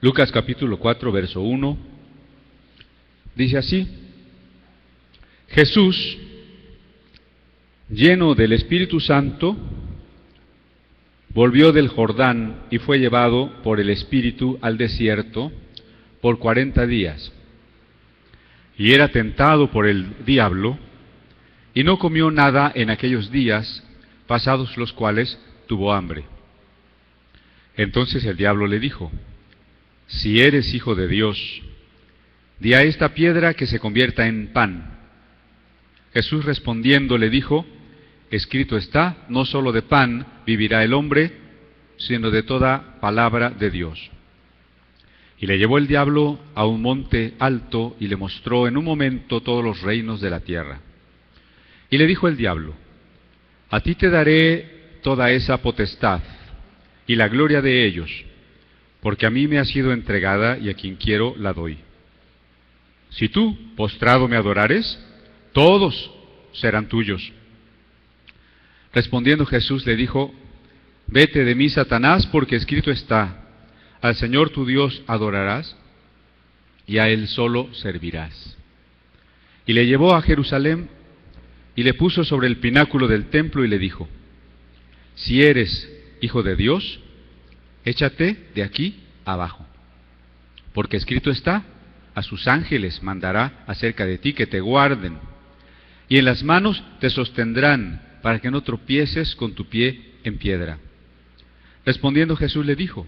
Lucas capítulo 4, verso 1, dice así: Jesús, lleno del Espíritu Santo, volvió del Jordán y fue llevado por el Espíritu al desierto por 40 días. Y era tentado por el diablo, y no comió nada en aquellos días, pasados los cuales tuvo hambre. Entonces el diablo le dijo: Si eres hijo de Dios, di a esta piedra que se convierta en pan. Jesús respondiendo le dijo: Escrito está, no solo de pan vivirá el hombre, sino de toda palabra de Dios. Y le llevó el diablo a un monte alto y le mostró en un momento todos los reinos de la tierra. Y le dijo el diablo: A ti te daré toda esa potestad y la gloria de ellos, porque a mí me ha sido entregada y a quien quiero la doy. Si tú, postrado, me adorares, todos serán tuyos. Respondiendo Jesús le dijo: Vete de mí, Satanás, porque escrito está: Al Señor tu Dios adorarás, y a Él solo servirás. Y le llevó a Jerusalén, y le puso sobre el pináculo del templo, y le dijo: Si eres hijo de Dios, échate de aquí abajo, porque escrito está: A sus ángeles mandará acerca de ti que te guarden, y en las manos te sostendrán, para que no tropieces con tu pie en piedra. Respondiendo Jesús le dijo: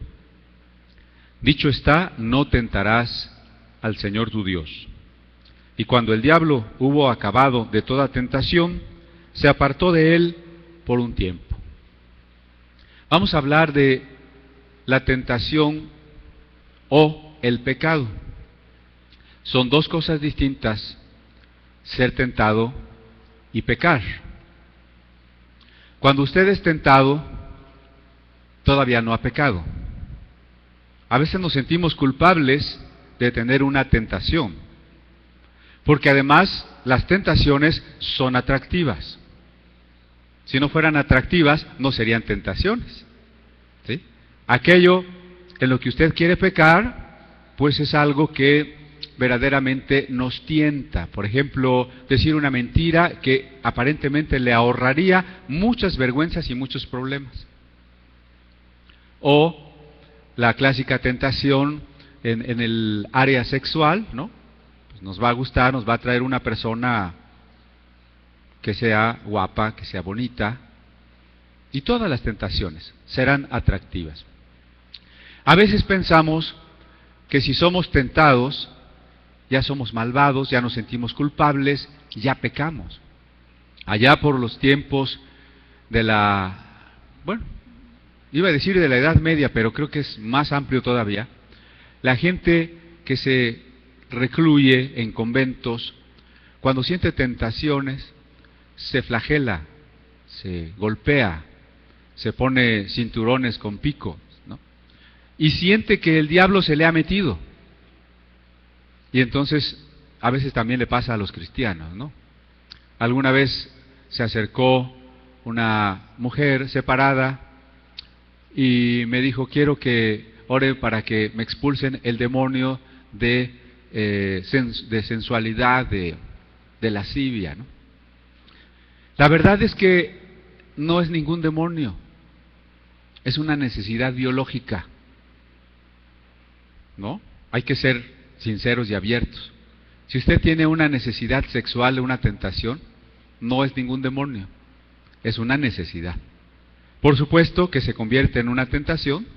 Dicho está, no tentarás al Señor tu Dios. Y cuando el diablo hubo acabado de toda tentación, se apartó de él por un tiempo. Vamos a hablar de la tentación o el pecado. Son dos cosas distintas, ser tentado y pecar. Cuando usted es tentado, todavía no ha pecado. A veces nos sentimos culpables de tener una tentación, porque además las tentaciones son atractivas. Si no fueran atractivas, no serían tentaciones, ¿sí? Aquello en lo que usted quiere pecar, pues es algo que verdaderamente nos tienta. Por ejemplo, decir una mentira que aparentemente le ahorraría muchas vergüenzas y muchos problemas. O la clásica tentación en el área sexual, ¿no? Pues nos va a gustar, nos va a traer una persona que sea guapa, que sea bonita, y todas las tentaciones serán atractivas. A veces pensamos que si somos tentados, ya somos malvados, ya nos sentimos culpables, ya pecamos. Allá por los tiempos de iba a decir de la Edad Media, pero creo que es más amplio todavía, la gente que se recluye en conventos, cuando siente tentaciones, se flagela, se golpea, se pone cinturones con pico, ¿no? Y siente que el diablo se le ha metido. Y entonces, a veces también le pasa a los cristianos, ¿no? Alguna vez se acercó una mujer separada y me dijo: quiero que ore para que me expulsen el demonio de sensualidad, de lascivia, ¿no? La verdad es que no es ningún demonio, es una necesidad biológica, ¿no? Hay que ser sinceros y abiertos. Si usted tiene una necesidad sexual, una tentación, no es ningún demonio, es una necesidad. Por supuesto que se convierte en una tentación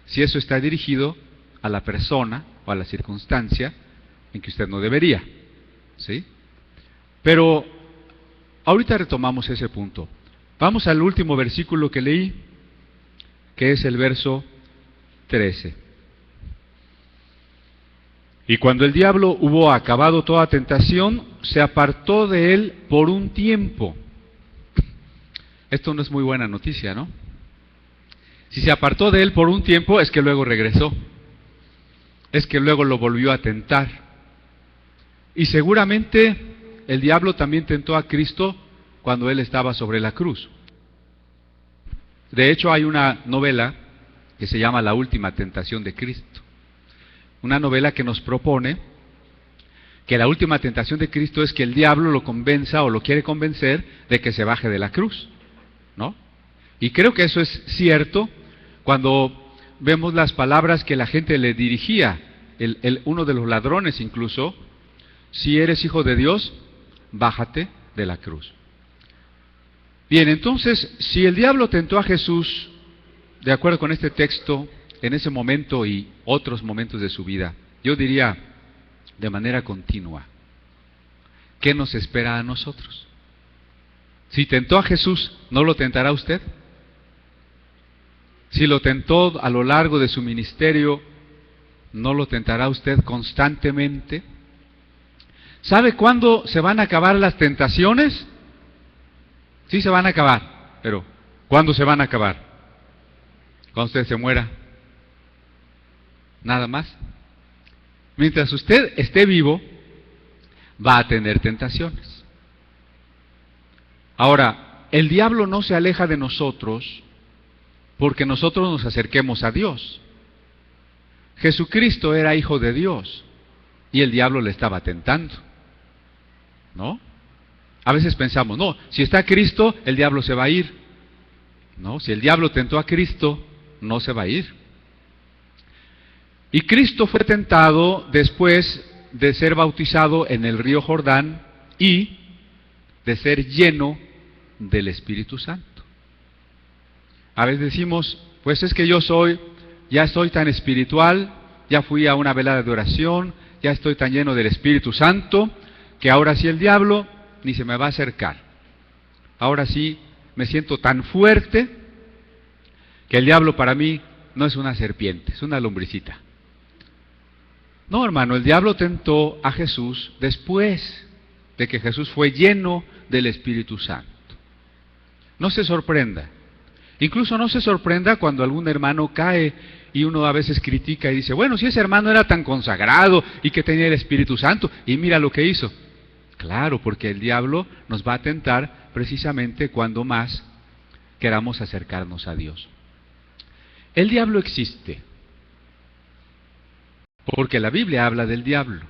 si eso está dirigido a la persona o a la circunstancia en que usted no debería, ¿sí? Pero ahorita retomamos ese punto. Vamos al último versículo que leí, que es el verso 13. Y cuando el diablo hubo acabado toda tentación, se apartó de él por un tiempo. Esto no es muy buena noticia, ¿no? Si se apartó de él por un tiempo, es que luego regresó. Es que luego lo volvió a tentar. Y seguramente el diablo también tentó a Cristo cuando él estaba sobre la cruz. De hecho, hay una novela que se llama La última tentación de Cristo. una novela que nos propone que la última tentación de Cristo es que el diablo lo convenza o lo quiere convencer de que se baje de la cruz, ¿no? Y creo que eso es cierto cuando vemos las palabras que la gente le dirigía, uno de los ladrones incluso: si eres hijo de Dios, bájate de la cruz. Bien, entonces, si el diablo tentó a Jesús, de acuerdo con este texto, en ese momento y otros momentos de su vida, yo diría de manera continua, ¿qué nos espera a nosotros? Si tentó a Jesús, ¿no lo tentará usted? Si lo tentó a lo largo de su ministerio, ¿no lo tentará usted constantemente? ¿Sabe cuándo se van a acabar las tentaciones? Sí se van a acabar, pero ¿cuándo se van a acabar? Cuando usted se muera. Nada más. Mientras usted esté vivo, va a tener tentaciones. Ahora, el diablo no se aleja de nosotros porque nosotros nos acerquemos a Dios. Jesucristo era hijo de Dios y el diablo le estaba tentando, ¿no? A veces pensamos, no, si está Cristo, el diablo se va a ir. No, si el diablo tentó a Cristo, no se va a ir. Y Cristo fue tentado después de ser bautizado en el río Jordán y de ser lleno del Espíritu Santo. A veces decimos, pues es que ya estoy tan espiritual, ya fui a una velada de oración, ya estoy tan lleno del Espíritu Santo, que ahora sí el diablo ni se me va a acercar. Ahora sí me siento tan fuerte que el diablo para mí no es una serpiente, es una lombricita. No, hermano, el diablo tentó a Jesús después de que Jesús fue lleno del Espíritu Santo. No se sorprenda. Incluso no se sorprenda cuando algún hermano cae y uno a veces critica y dice, bueno, si ese hermano era tan consagrado y que tenía el Espíritu Santo, y mira lo que hizo. Claro, porque el diablo nos va a tentar precisamente cuando más queramos acercarnos a Dios. El diablo existe, porque la Biblia habla del diablo.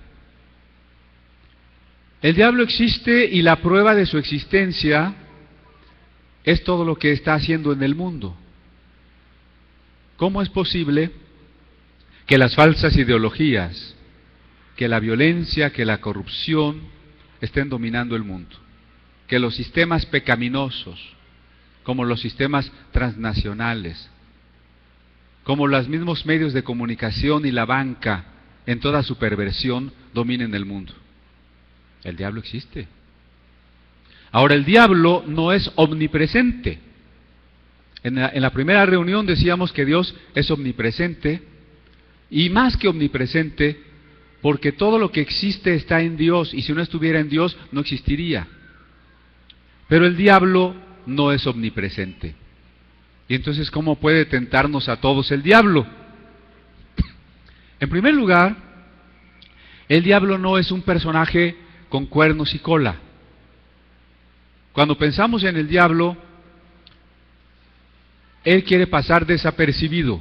El diablo existe y la prueba de su existencia es todo lo que está haciendo en el mundo. ¿Cómo es posible que las falsas ideologías, que la violencia, que la corrupción estén dominando el mundo? Que los sistemas pecaminosos, como los sistemas transnacionales, como los mismos medios de comunicación y la banca, en toda su perversión, dominen el mundo. El diablo existe. Ahora, el diablo no es omnipresente. En la primera reunión decíamos que Dios es omnipresente, y más que omnipresente, porque todo lo que existe está en Dios, y si no estuviera en Dios, no existiría. Pero el diablo no es omnipresente. Y entonces, ¿cómo puede tentarnos a todos el diablo? En primer lugar, el diablo no es un personaje con cuernos y cola. Cuando pensamos en el diablo, él quiere pasar desapercibido.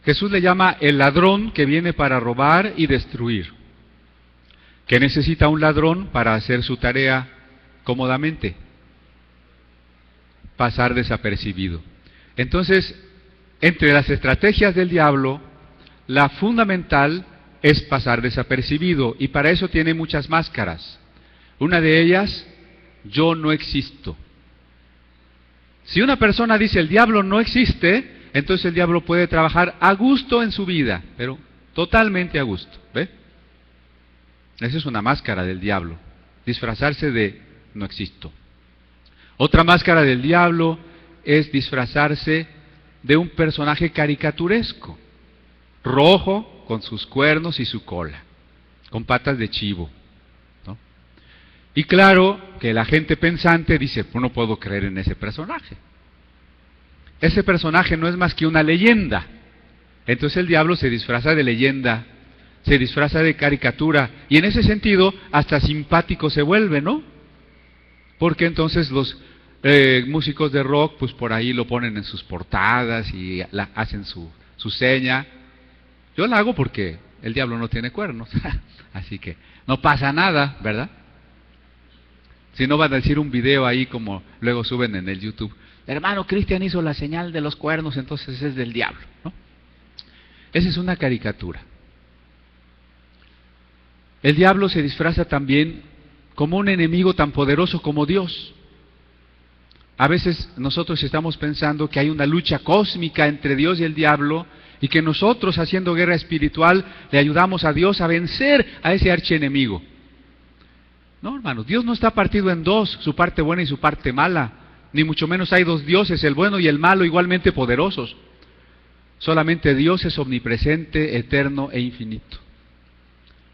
Jesús le llama el ladrón que viene para robar y destruir. ¿Qué necesita un ladrón para hacer su tarea cómodamente? Pasar desapercibido. Entonces, entre las estrategias del diablo, la fundamental es pasar desapercibido, y para eso tiene muchas máscaras. Una de ellas, yo no existo. Si una persona dice el diablo no existe, entonces el diablo puede trabajar a gusto en su vida, pero totalmente a gusto, ¿ve? Esa es una máscara del diablo, disfrazarse de no existo. Otra máscara del diablo es disfrazarse de un personaje caricaturesco, rojo, con sus cuernos y su cola, con patas de chivo, ¿no? Y claro que la gente pensante dice, pues no puedo creer en ese personaje. Ese personaje no es más que una leyenda. Entonces el diablo se disfraza de leyenda, se disfraza de caricatura, y en ese sentido hasta simpático se vuelve, ¿no? Porque entonces los músicos de rock, pues por ahí lo ponen en sus portadas y hacen su seña. Yo la hago porque el diablo no tiene cuernos, así que no pasa nada, ¿verdad? Si no van a decir un video ahí como luego suben en el YouTube, hermano Cristian hizo la señal de los cuernos, entonces es del diablo, ¿no? Esa es una caricatura. El diablo se disfraza también como un enemigo tan poderoso como Dios. A veces nosotros estamos pensando que hay una lucha cósmica entre Dios y el diablo y que nosotros, haciendo guerra espiritual, le ayudamos a Dios a vencer a ese archienemigo. No, hermanos, Dios no está partido en dos, su parte buena y su parte mala, ni mucho menos hay dos dioses, el bueno y el malo, igualmente poderosos. Solamente Dios es omnipresente, eterno e infinito.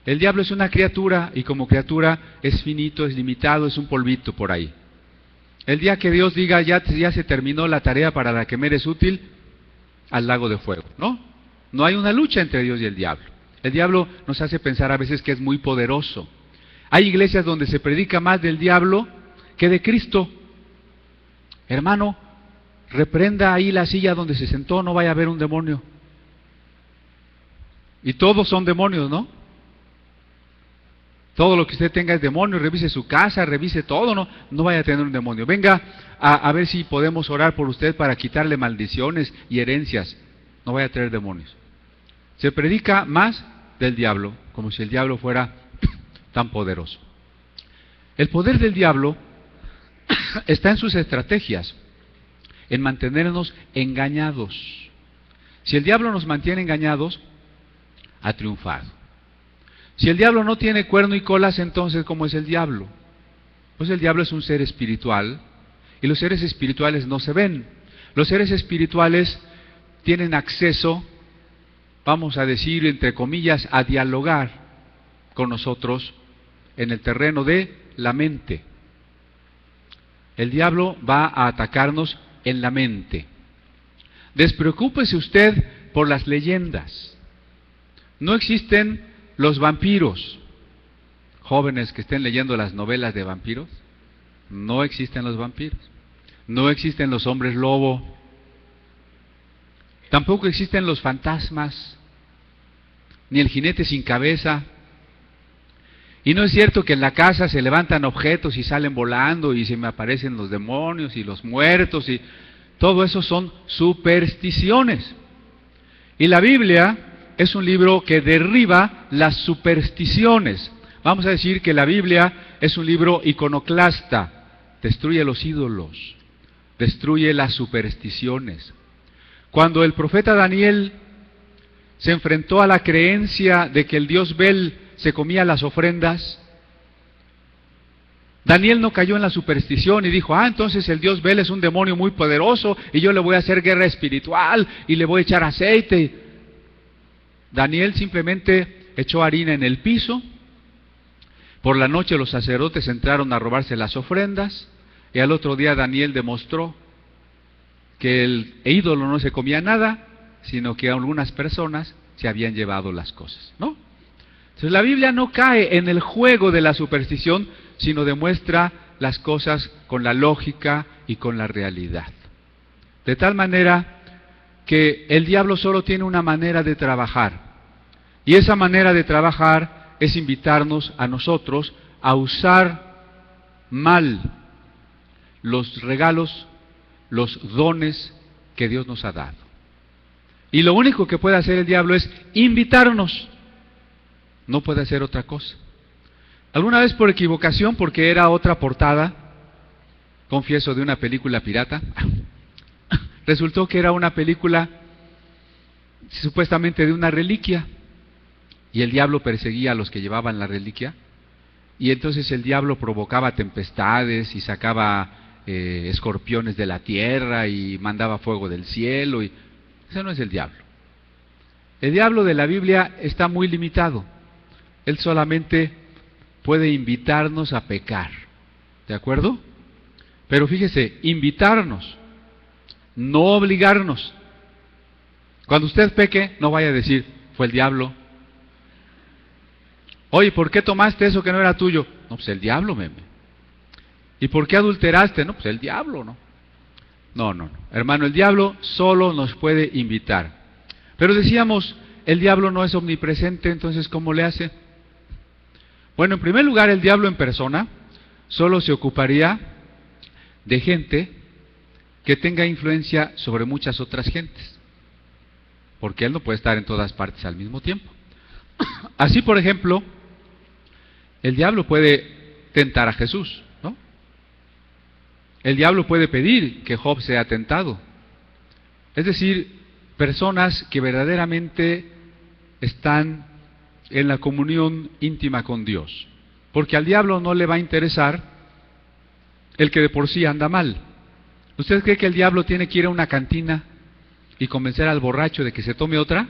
El diablo es una criatura y como criatura es finito, es limitado, es un polvito por ahí. El día que Dios diga ya se terminó la tarea para la que me eres útil, al lago de fuego, ¿no? No hay una lucha entre Dios y el diablo. El diablo nos hace pensar a veces que es muy poderoso. Hay iglesias donde se predica más del diablo que de Cristo. Hermano, reprenda ahí la silla donde se sentó, no vaya a haber un demonio. Y todos son demonios, ¿no? Todo lo que usted tenga es demonio, revise su casa, revise todo, no vaya a tener un demonio. Venga a ver si podemos orar por usted para quitarle maldiciones y herencias. No vaya a tener demonios. Se predica más del diablo, como si el diablo fuera tan poderoso. El poder del diablo está en sus estrategias, en mantenernos engañados. Si el diablo nos mantiene engañados, ha triunfado. Si el diablo no tiene cuerno y colas, entonces ¿cómo es el diablo? Pues el diablo es un ser espiritual y los seres espirituales no se ven. Los seres espirituales tienen acceso, vamos a decir entre comillas, a dialogar con nosotros en el terreno de la mente. El diablo va a atacarnos en la mente. Despreocúpese usted por las leyendas. No existen los vampiros. Jóvenes que estén leyendo las novelas de vampiros, no existen los vampiros. No existen los hombres lobo. Tampoco existen los fantasmas, ni el jinete sin cabeza. Y no es cierto que en la casa se levantan objetos y salen volando y se me aparecen los demonios y los muertos y todo eso son supersticiones. Y la Biblia es un libro que derriba las supersticiones. Vamos a decir que la Biblia es un libro iconoclasta, destruye los ídolos, destruye las supersticiones. Cuando el profeta Daniel se enfrentó a la creencia de que el dios Bel se comía las ofrendas, Daniel no cayó en la superstición y dijo, entonces el dios Bel es un demonio muy poderoso y yo le voy a hacer guerra espiritual y le voy a echar aceite. Daniel simplemente echó harina en el piso. Por la noche los sacerdotes entraron a robarse las ofrendas y al otro día Daniel demostró que el ídolo no se comía nada, sino que algunas personas se habían llevado las cosas, ¿no? Entonces la Biblia no cae en el juego de la superstición, sino demuestra las cosas con la lógica y con la realidad. De tal manera que el diablo solo tiene una manera de trabajar, y esa manera de trabajar es invitarnos a nosotros a usar mal los regalos, los dones que Dios nos ha dado. Y lo único que puede hacer el diablo es invitarnos, no puede hacer otra cosa. Alguna vez por equivocación, porque era otra portada, confieso, de una película pirata, resultó que era una película supuestamente de una reliquia, y el diablo perseguía a los que llevaban la reliquia, y entonces el diablo provocaba tempestades y sacaba escorpiones de la tierra y mandaba fuego del cielo, y ese no es el diablo. El diablo de la Biblia está muy limitado. Él solamente puede invitarnos a pecar, ¿de acuerdo? Pero fíjese, invitarnos, no obligarnos. Cuando usted peque, no vaya a decir, fue el diablo. Oye, ¿por qué tomaste eso que no era tuyo? No, pues el diablo, meme. ¿Y por qué adulteraste? No, pues el diablo, ¿no? No. Hermano, el diablo solo nos puede invitar. Pero decíamos, el diablo no es omnipresente, entonces ¿cómo le hace? Bueno, en primer lugar, el diablo en persona solo se ocuparía de gente que tenga influencia sobre muchas otras gentes, porque él no puede estar en todas partes al mismo tiempo. Así, por ejemplo, el diablo puede tentar a Jesús, ¿no? El diablo puede pedir que Job sea tentado. Es decir, personas que verdaderamente están en la comunión íntima con Dios. Porque al diablo no le va a interesar el que de por sí anda mal. ¿Usted cree que el diablo tiene que ir a una cantina y convencer al borracho de que se tome otra?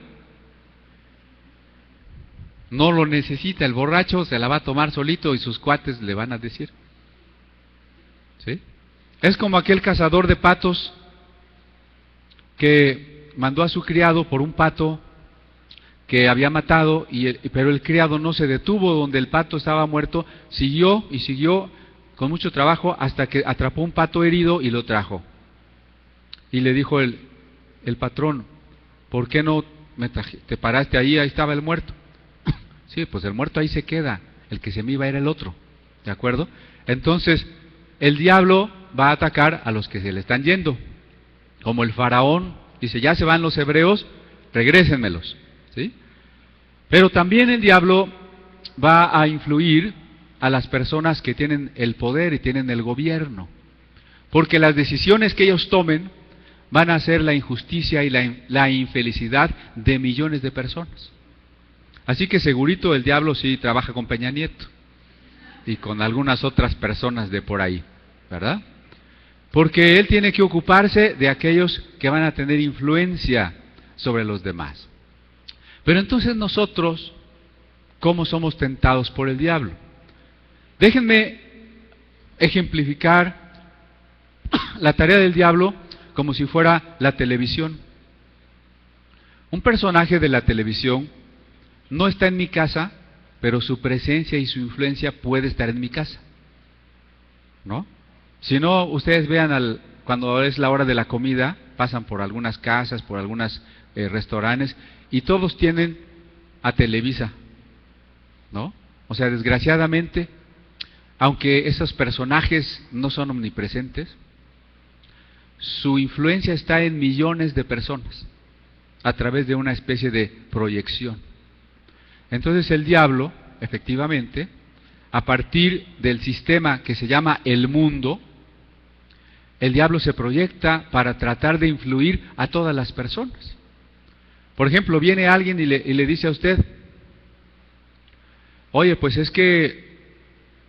No lo necesita, el borracho se la va a tomar solito y sus cuates le van a decir. ¿Sí? Es como aquel cazador de patos que mandó a su criado por un pato que había matado, pero el criado no se detuvo donde el pato estaba muerto, siguió y siguió con mucho trabajo hasta que atrapó un pato herido y lo trajo. Y le dijo el patrón, ¿por qué no te paraste ahí? Ahí estaba el muerto. Sí, pues el muerto ahí se queda, el que se me iba era el otro, ¿de acuerdo? Entonces, el diablo va a atacar a los que se le están yendo, como el faraón, dice, ya se van los hebreos, regrésenmelos, ¿sí? Pero también el diablo va a influir a las personas que tienen el poder y tienen el gobierno, porque las decisiones que ellos tomen van a ser la injusticia y la infelicidad de millones de personas. Así que segurito el diablo sí trabaja con Peña Nieto y con algunas otras personas de por ahí, ¿verdad? Porque él tiene que ocuparse de aquellos que van a tener influencia sobre los demás. Pero entonces nosotros, ¿cómo somos tentados por el diablo? Déjenme ejemplificar la tarea del diablo como si fuera la televisión. Un personaje de la televisión no está en mi casa, pero su presencia y su influencia puede estar en mi casa, ¿no? Si no, ustedes vean cuando es la hora de la comida, pasan por algunas casas, por algunos restaurantes, y todos tienen a Televisa, ¿no? O sea, desgraciadamente, aunque esos personajes no son omnipresentes, su influencia está en millones de personas, a través de una especie de proyección. Entonces el diablo, efectivamente, a partir del sistema que se llama el mundo, el diablo se proyecta para tratar de influir a todas las personas. Por ejemplo, viene alguien y le dice a usted, oye, pues es que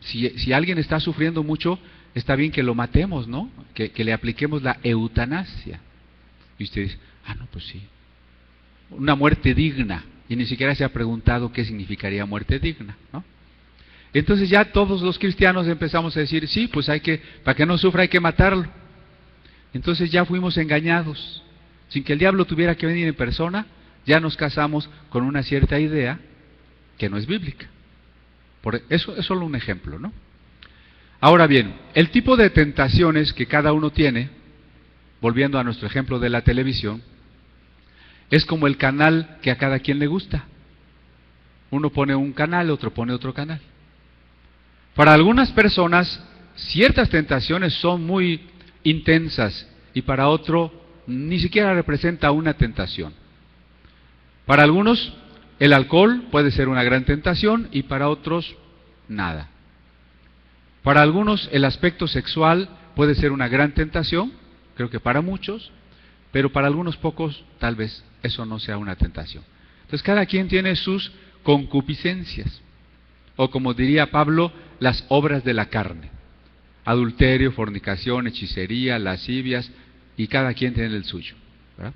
si alguien está sufriendo mucho, está bien que lo matemos, ¿no? Que le apliquemos la eutanasia. Y usted dice, no, pues sí, una muerte digna. Y ni siquiera se ha preguntado qué significaría muerte digna, ¿no? Entonces ya todos los cristianos empezamos a decir, sí, pues para que no sufra hay que matarlo. Entonces ya fuimos engañados. Sin que el diablo tuviera que venir en persona, ya nos casamos con una cierta idea que no es bíblica. Eso es solo un ejemplo, ¿no? Ahora bien, el tipo de tentaciones que cada uno tiene, volviendo a nuestro ejemplo de la televisión, es como el canal que a cada quien le gusta. Uno pone un canal, otro pone otro canal. Para algunas personas, ciertas tentaciones son muy intensas y para otro ni siquiera representa una tentación. Para algunos, el alcohol puede ser una gran tentación y para otros, nada. Para algunos, el aspecto sexual puede ser una gran tentación, creo que para muchos, pero para algunos pocos tal vez eso no sea una tentación. Entonces cada quien tiene sus concupiscencias, o como diría Pablo, las obras de la carne: adulterio, fornicación, hechicería, lascivias, y cada quien tiene el suyo, ¿verdad?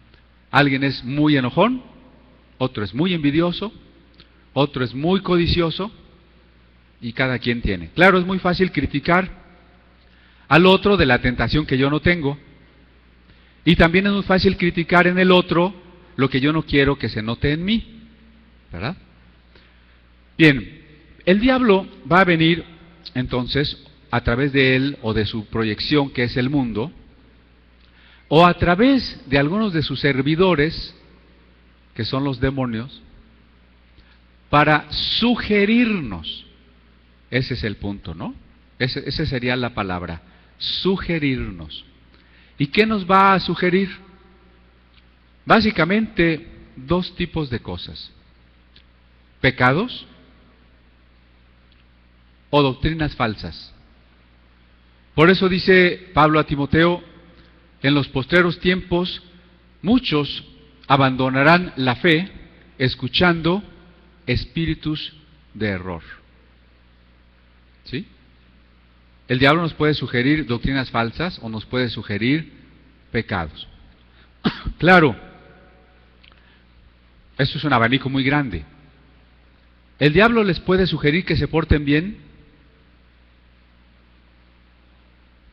Alguien es muy enojón, otro es muy envidioso, otro es muy codicioso, y cada quien tiene. Claro, es muy fácil criticar al otro de la tentación que yo no tengo, y también es muy fácil criticar en el otro lo que yo no quiero que se note en mí, ¿verdad? Bien, el diablo va a venir entonces a través de él o de su proyección, que es el mundo, o a través de algunos de sus servidores, que son los demonios, para sugerirnos. Ese es el punto, ¿no? Esa sería la palabra, sugerirnos. ¿Y qué nos va a sugerir? Básicamente, dos tipos de cosas: pecados o doctrinas falsas. Por eso dice Pablo a Timoteo: en los postreros tiempos muchos abandonarán la fe escuchando espíritus de error. ¿Sí? El diablo nos puede sugerir doctrinas falsas o nos puede sugerir pecados. Claro, esto es un abanico muy grande. ¿El diablo les puede sugerir que se porten bien?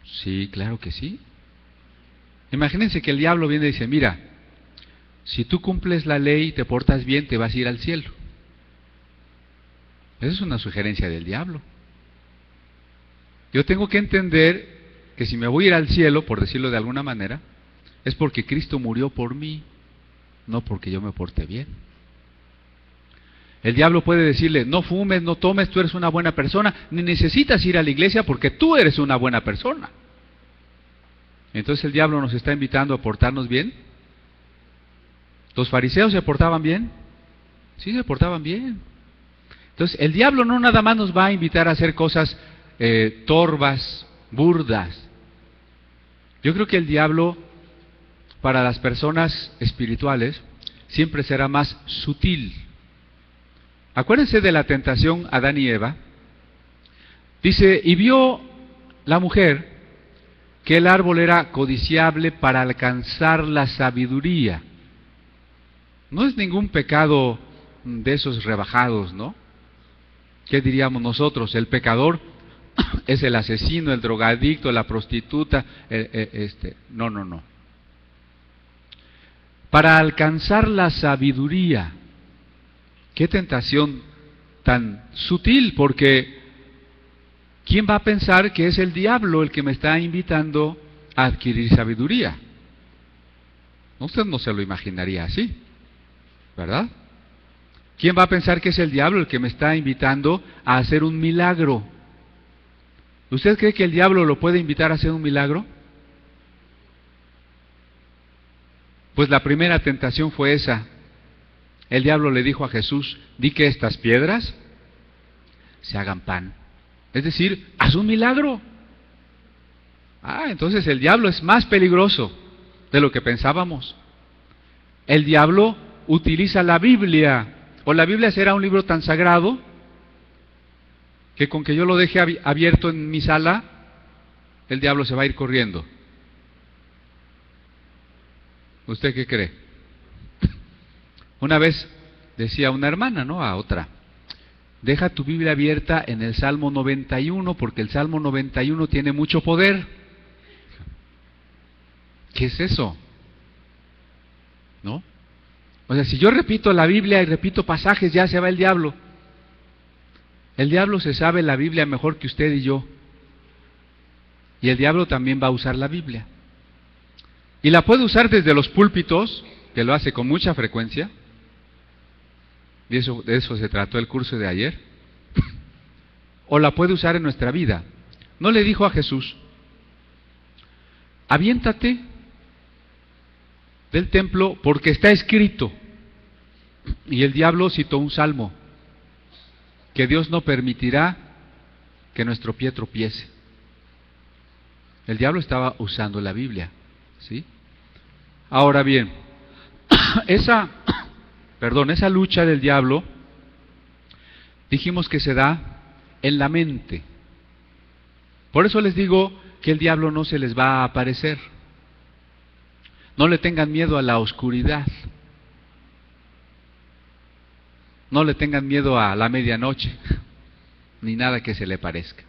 Sí, claro que sí. Imagínense que el diablo viene y dice: mira, si tú cumples la ley y te portas bien, te vas a ir al cielo. Esa es una sugerencia del diablo. Yo tengo que entender que si me voy a ir al cielo, por decirlo de alguna manera, es porque Cristo murió por mí, no porque yo me porte bien. El diablo puede decirle: no fumes, no tomes, tú eres una buena persona, ni necesitas ir a la iglesia porque tú eres una buena persona. Entonces el diablo nos está invitando a portarnos bien. ¿Los fariseos se portaban bien? Sí, se portaban bien. Entonces el diablo no nada más nos va a invitar a hacer cosas torvas, burdas. Yo creo que el diablo, para las personas espirituales, siempre será más sutil. Acuérdense de la tentación a Adán y Eva. Dice: y vio la mujer que el árbol era codiciable para alcanzar la sabiduría. No es ningún pecado de esos rebajados, ¿no? ¿Qué diríamos nosotros? El pecador es el asesino, el drogadicto, la prostituta, no. Para alcanzar la sabiduría. Qué tentación tan sutil, porque ¿quién va a pensar que es el diablo el que me está invitando a adquirir sabiduría? Usted no se lo imaginaría así, ¿verdad? ¿Quién va a pensar que es el diablo el que me está invitando a hacer un milagro? ¿Usted cree que el diablo lo puede invitar a hacer un milagro? Pues la primera tentación fue esa. El diablo le dijo a Jesús: di que estas piedras se hagan pan. Es decir, haz un milagro. Entonces el diablo es más peligroso de lo que pensábamos. El diablo utiliza la Biblia, o la Biblia será un libro tan sagrado que con que yo lo deje abierto en mi sala, el diablo se va a ir corriendo. ¿Usted qué cree? Una vez decía una hermana, ¿no?, a otra: deja tu Biblia abierta en el Salmo 91, porque el Salmo 91 tiene mucho poder. ¿Qué es eso? ¿No? O sea, si yo repito la Biblia y repito pasajes, ya se va el diablo. El diablo se sabe la Biblia mejor que usted y yo. Y el diablo también va a usar la Biblia. Y la puede usar desde los púlpitos, que lo hace con mucha frecuencia. Y de eso se trató el curso de ayer. O la puede usar en nuestra vida. ¿No le dijo a Jesús: aviéntate del templo porque está escrito? Y el diablo citó un salmo: que Dios no permitirá que nuestro pie tropiece. El diablo estaba usando la Biblia, ¿sí? Ahora bien, esa lucha del diablo, dijimos que se da en la mente. Por eso les digo que el diablo no se les va a aparecer. No le tengan miedo a la oscuridad. No le tengan miedo a la medianoche, ni nada que se le parezca.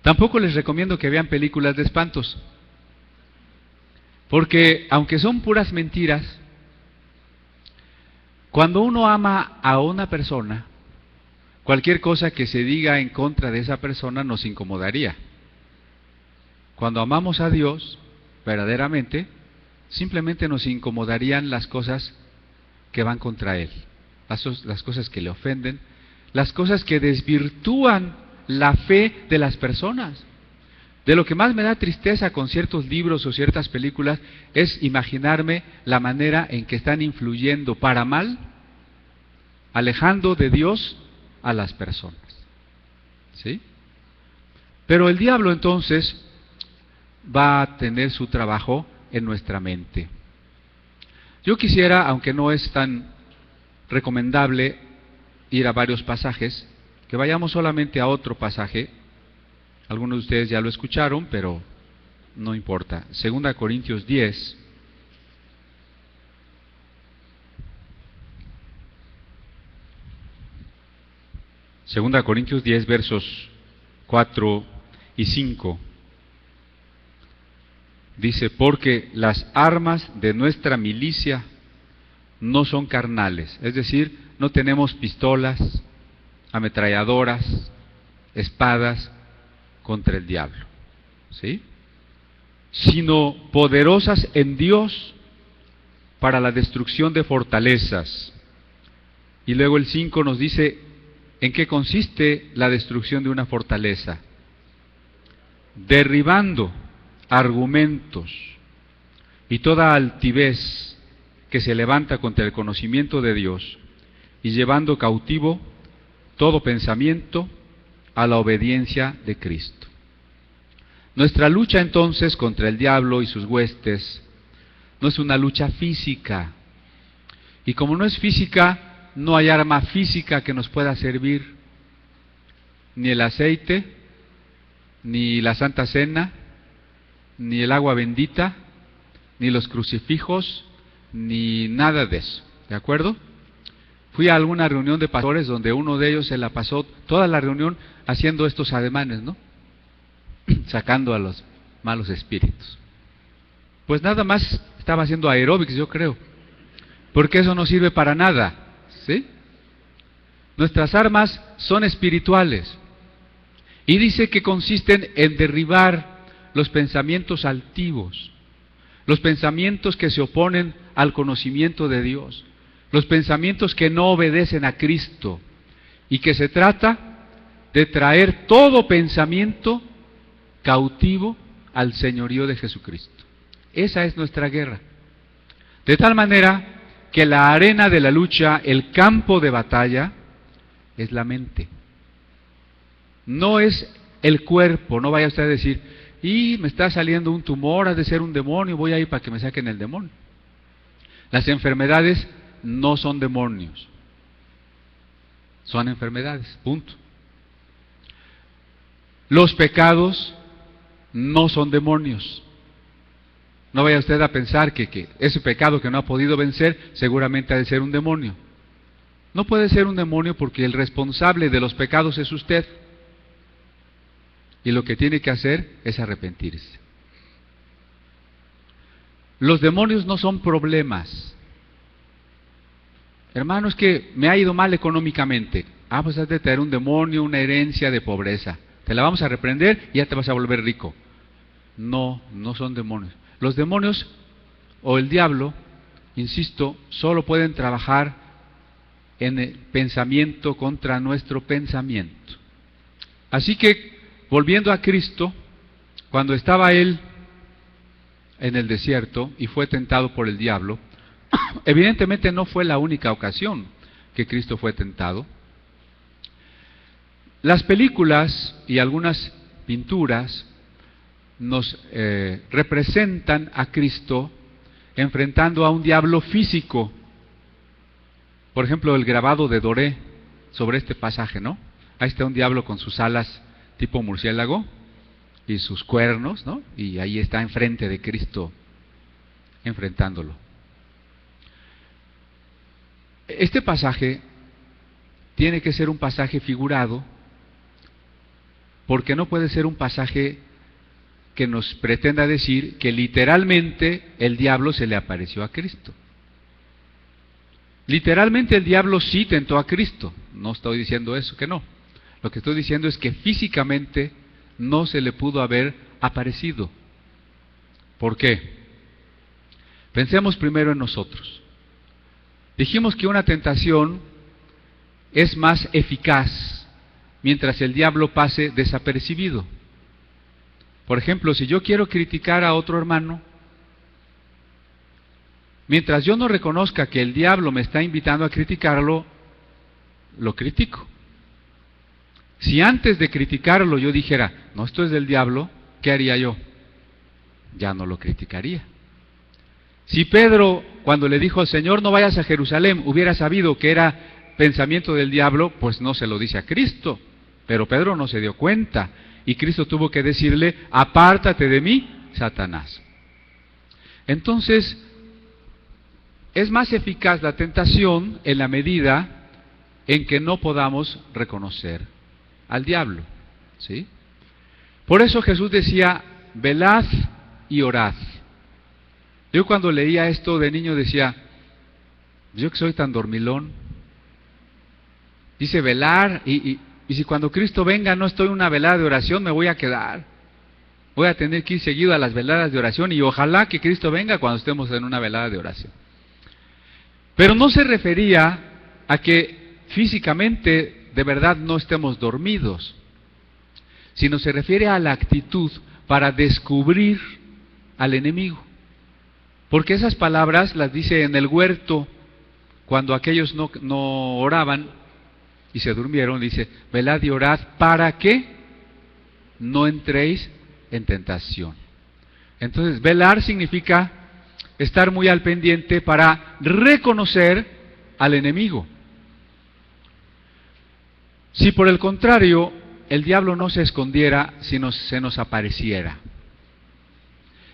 Tampoco les recomiendo que vean películas de espantos, porque aunque son puras mentiras, cuando uno ama a una persona, cualquier cosa que se diga en contra de esa persona nos incomodaría. Cuando amamos a Dios, verdaderamente, simplemente nos incomodarían las cosas que van contra Él. las cosas que le ofenden, las cosas que desvirtúan la fe de las personas. De lo que más me da tristeza con ciertos libros o ciertas películas es imaginarme la manera en que están influyendo para mal, alejando de Dios a las personas. ¿Sí? Pero el diablo entonces va a tener su trabajo en nuestra mente. Yo quisiera, aunque no es tan recomendable ir a varios pasajes, que vayamos solamente a otro pasaje. Algunos de ustedes ya lo escucharon, pero no importa. 2 Corintios 10. Segunda Corintios 10, versos 4 y 5. Dice, porque las armas de nuestra milicia no son carnales, es decir, no tenemos pistolas, ametralladoras, espadas contra el diablo, ¿sí? Sino poderosas en Dios para la destrucción de fortalezas. Y luego el 5 nos dice en qué consiste la destrucción de una fortaleza: derribando argumentos y toda altivez que se levanta contra el conocimiento de Dios, y llevando cautivo todo pensamiento a la obediencia de Cristo. Nuestra lucha entonces contra el diablo y sus huestes no es una lucha física, y como no es física, no hay arma física que nos pueda servir, ni el aceite, ni la Santa Cena, ni el agua bendita, ni los crucifijos, ni nada de eso, ¿de acuerdo? Fui a alguna reunión de pastores donde uno de ellos se la pasó toda la reunión haciendo estos ademanes, ¿no? Sacando a los malos espíritus. Pues nada más estaba haciendo aeróbics, yo creo, porque eso no sirve para nada, ¿sí? Nuestras armas son espirituales, y dice que consisten en derribar los pensamientos altivos, los pensamientos que se oponen al conocimiento de Dios, los pensamientos que no obedecen a Cristo, y que se trata de traer todo pensamiento cautivo al señorío de Jesucristo. Esa es nuestra guerra. De tal manera que la arena de la lucha, el campo de batalla, es la mente. No es el cuerpo. No vaya usted a decir, y me está saliendo un tumor, ha de ser un demonio, voy a ir para que me saquen el demonio. Las enfermedades no son demonios, son enfermedades, punto. Los pecados no son demonios. No vaya usted a pensar que ese pecado que no ha podido vencer seguramente ha de ser un demonio. No puede ser un demonio porque el responsable de los pecados es usted. Y lo que tiene que hacer es arrepentirse. Los demonios no son problemas. Hermano, es que me ha ido mal económicamente. Pues has de tener un demonio, una herencia de pobreza. Te la vamos a reprender y ya te vas a volver rico. No, no son demonios. Los demonios o el diablo, insisto, solo pueden trabajar en el pensamiento contra nuestro pensamiento. Así que, volviendo a Cristo, cuando estaba Él en el desierto y fue tentado por el diablo, evidentemente no fue la única ocasión que Cristo fue tentado. Las películas y algunas pinturas nos representan a Cristo enfrentando a un diablo físico. Por ejemplo, el grabado de Doré sobre este pasaje, ¿no? Ahí está un diablo con sus alas tipo murciélago y sus cuernos, ¿no? Y ahí está enfrente de Cristo, enfrentándolo. Este pasaje tiene que ser un pasaje figurado, porque no puede ser un pasaje que nos pretenda decir que literalmente el diablo se le apareció a Cristo. Literalmente el diablo sí tentó a Cristo, no estoy diciendo eso, que no. Lo que estoy diciendo es que físicamente no se le pudo haber aparecido. ¿Por qué? Pensemos primero en nosotros. Dijimos que una tentación es más eficaz mientras el diablo pase desapercibido. Por ejemplo, si yo quiero criticar a otro hermano, mientras yo no reconozca que el diablo me está invitando a criticarlo, lo critico. Si antes de criticarlo yo dijera, no, esto es del diablo, ¿qué haría yo? Ya no lo criticaría. Si Pedro, cuando le dijo al Señor, no vayas a Jerusalén, hubiera sabido que era pensamiento del diablo, pues no se lo dice a Cristo. Pero Pedro no se dio cuenta, y Cristo tuvo que decirle, apártate de mí, Satanás. Entonces, es más eficaz la tentación en la medida en que no podamos reconocer al diablo, ¿sí? Por eso Jesús decía, velad y orad. Yo cuando leía esto de niño decía, yo que soy tan dormilón, dice velar, y si cuando Cristo venga no estoy en una velada de oración, me voy a quedar. Voy a tener que ir seguido a las veladas de oración, y ojalá que Cristo venga cuando estemos en una velada de oración. Pero no se refería a que físicamente de verdad no estemos dormidos, sino se refiere a la actitud para descubrir al enemigo. Porque esas palabras las dice en el huerto, cuando aquellos no oraban y se durmieron, dice, velad y orad para que no entréis en tentación. Entonces, velar significa estar muy al pendiente para reconocer al enemigo. Si por el contrario, el diablo no se escondiera, sino se nos apareciera.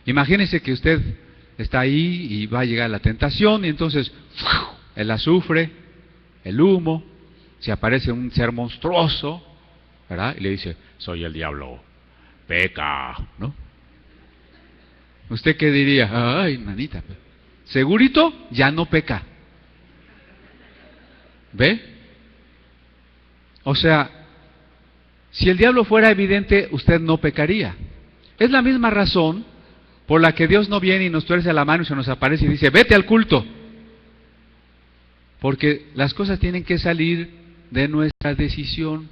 Imagínese que usted está ahí y va a llegar la tentación, y entonces el azufre, el humo, se aparece un ser monstruoso, ¿verdad? Y le dice, soy el diablo, peca, ¿no? ¿Usted qué diría? Ay, manita, segurito ya no peca. ¿Ve? O sea, si el diablo fuera evidente, usted no pecaría. Es la misma razón por la que Dios no viene y nos tuerce la mano y se nos aparece y dice, vete al culto. Porque las cosas tienen que salir de nuestra decisión.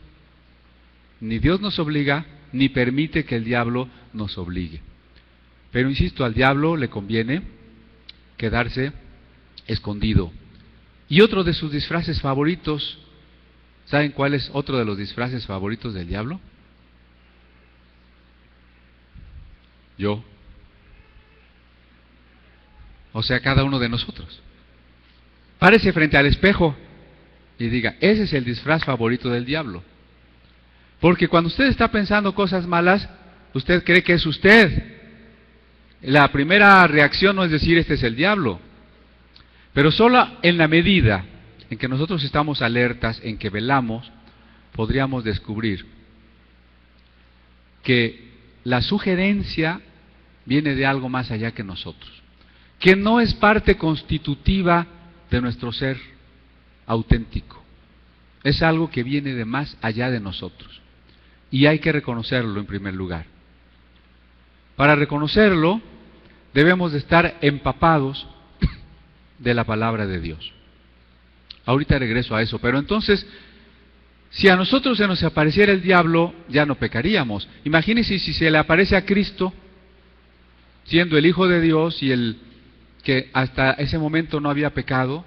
Ni Dios nos obliga, ni permite que el diablo nos obligue. Pero insisto, al diablo le conviene quedarse escondido. Y otro de sus disfraces favoritos, ¿saben cuál es otro de los disfraces favoritos del diablo? Yo. O sea, cada uno de nosotros. Párese frente al espejo y diga, ese es el disfraz favorito del diablo. Porque cuando usted está pensando cosas malas, usted cree que es usted. La primera reacción no es decir, este es el diablo. Pero solo en la medida en que nosotros estamos alertas, en que velamos, podríamos descubrir que la sugerencia viene de algo más allá que nosotros, que no es parte constitutiva de nuestro ser auténtico, es algo que viene de más allá de nosotros, y hay que reconocerlo en primer lugar. Para reconocerlo, debemos de estar empapados de la palabra de Dios. Ahorita regreso a eso, pero entonces, si a nosotros se nos apareciera el diablo, ya no pecaríamos. Imagínense si se le aparece a Cristo, siendo el Hijo de Dios y el que hasta ese momento no había pecado.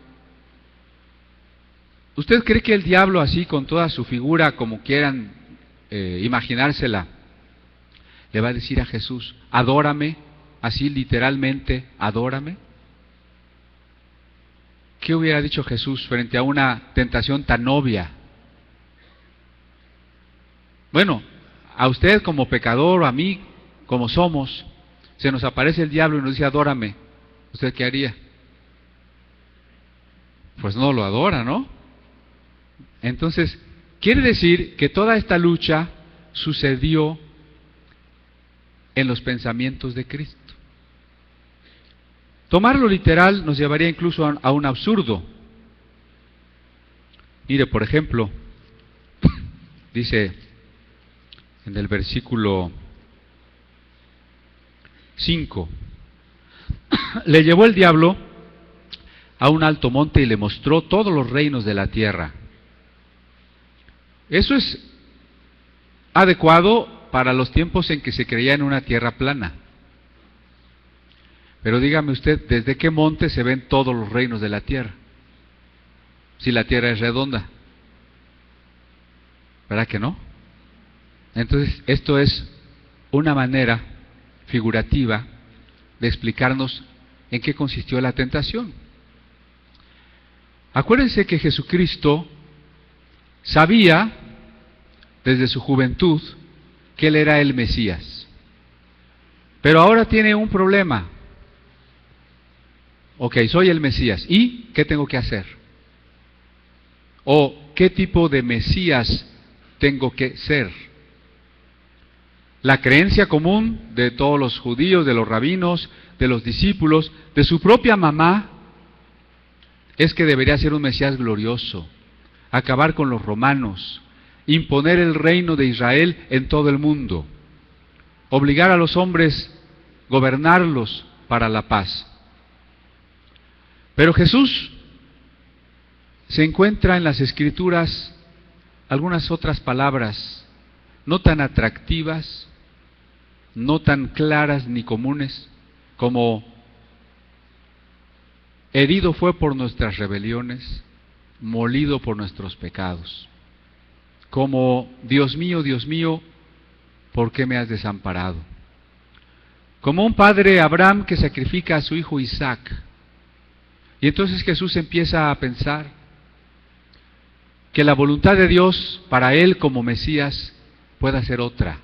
¿Usted cree que el diablo, así con toda su figura, como quieran imaginársela, le va a decir a Jesús, adórame, así literalmente, adórame? ¿Qué hubiera dicho Jesús frente a una tentación tan obvia? Bueno, a usted como pecador, o a mí como somos, se nos aparece el diablo y nos dice adórame. ¿Usted qué haría? Pues no lo adora, ¿no? Entonces, quiere decir que toda esta lucha sucedió en los pensamientos de Cristo. Tomarlo literal nos llevaría incluso a un absurdo. Mire, por ejemplo, dice en el versículo 5, le llevó el diablo a un alto monte y le mostró todos los reinos de la tierra Eso es adecuado para los tiempos en que se creía en una tierra plana. Pero dígame usted, ¿desde qué monte se ven todos los reinos de la tierra? Si la tierra es redonda. ¿Verdad que no? Entonces, esto es una manera figurativa de explicarnos en qué consistió la tentación. Acuérdense que Jesucristo sabía desde su juventud que Él era el Mesías. Pero ahora tiene un problema. Ok, soy el Mesías. ¿Y qué tengo que hacer? ¿O qué tipo de Mesías tengo que ser? La creencia común de todos los judíos, de los rabinos, de los discípulos, de su propia mamá, es que debería ser un Mesías glorioso, acabar con los romanos, imponer el reino de Israel en todo el mundo, obligar a los hombres, gobernarlos para la paz. Pero Jesús se encuentra en las Escrituras algunas otras palabras no tan atractivas, no tan claras ni comunes, como herido fue por nuestras rebeliones, molido por nuestros pecados, como Dios mío, ¿por qué me has desamparado? Como un padre Abraham que sacrifica a su hijo Isaac. Y entonces Jesús empieza a pensar que la voluntad de Dios para él como Mesías pueda ser otra,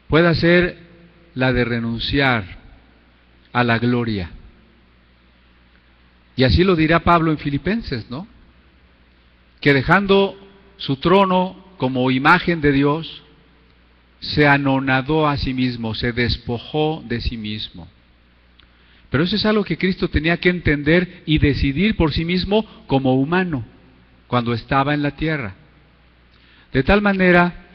pueda ser la de renunciar a la gloria. Y así lo dirá Pablo en Filipenses, ¿no? Que dejando su trono como imagen de Dios, se anonadó a sí mismo, se despojó de sí mismo. Pero eso es algo que Cristo tenía que entender y decidir por sí mismo como humano, cuando estaba en la tierra. De tal manera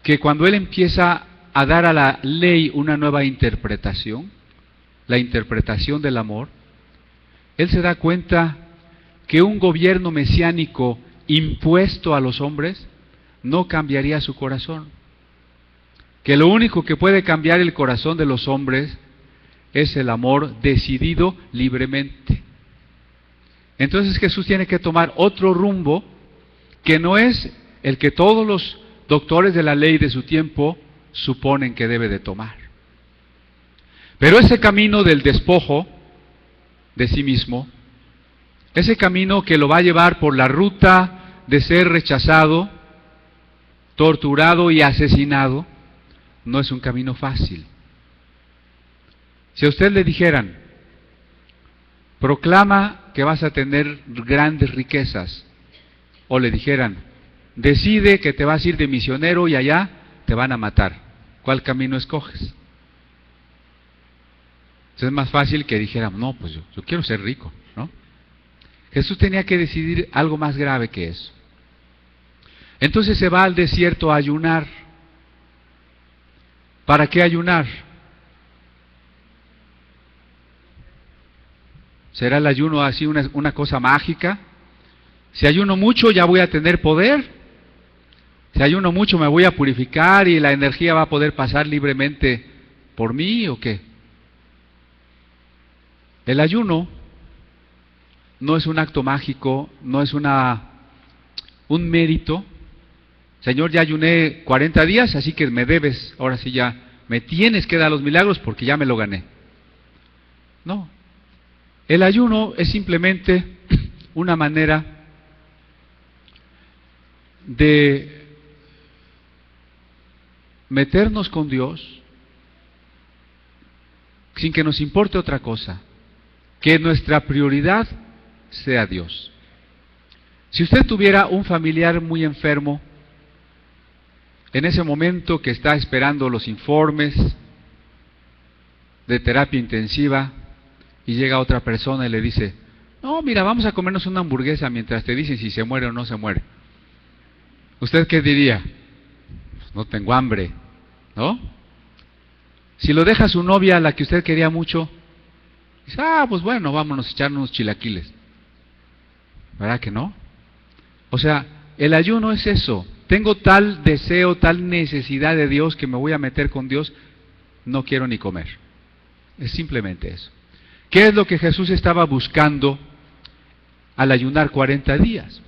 que cuando Él empieza a dar a la ley una nueva interpretación, la interpretación del amor, Él se da cuenta que un gobierno mesiánico impuesto a los hombres no cambiaría su corazón. Que lo único que puede cambiar el corazón de los hombres es el amor decidido libremente. Entonces Jesús tiene que tomar otro rumbo que no es el que todos los doctores de la ley de su tiempo suponen que debe de tomar. Pero ese camino del despojo de sí mismo, ese camino que lo va a llevar por la ruta de ser rechazado, torturado y asesinado, no es un camino fácil. Si a usted le dijeran, proclama que vas a tener grandes riquezas, o le dijeran, decide que te vas a ir de misionero y allá te van a matar, ¿cuál camino escoges? Entonces es más fácil que dijeran, no, pues yo quiero ser rico, ¿no? Jesús tenía que decidir algo más grave que eso. Entonces se va al desierto a ayunar. ¿Para qué ayunar? ¿Será el ayuno así una cosa mágica? Si ayuno mucho ya voy a tener poder. Si ayuno mucho me voy a purificar y la energía va a poder pasar libremente por mí, ¿o qué? El ayuno no es un acto mágico, no es un mérito. Señor, ya ayuné 40 días, así que me debes, ahora sí ya me tienes que dar los milagros porque ya me lo gané. No. El ayuno es simplemente una manera de meternos con Dios sin que nos importe otra cosa, que nuestra prioridad sea Dios. Si usted tuviera un familiar muy enfermo, en ese momento que está esperando los informes de terapia intensiva, y llega otra persona y le dice, no, mira, vamos a comernos una hamburguesa mientras te dicen si se muere o no se muere. ¿Usted qué diría? Pues no tengo hambre, ¿no? Si lo deja su novia, la que usted quería mucho, dice, pues bueno, vámonos a echarnos unos chilaquiles. ¿Verdad que no? O sea, el ayuno es eso, tengo tal deseo, tal necesidad de Dios que me voy a meter con Dios, no quiero ni comer. Es simplemente eso. ¿Qué es lo que Jesús estaba buscando al ayunar 40 días?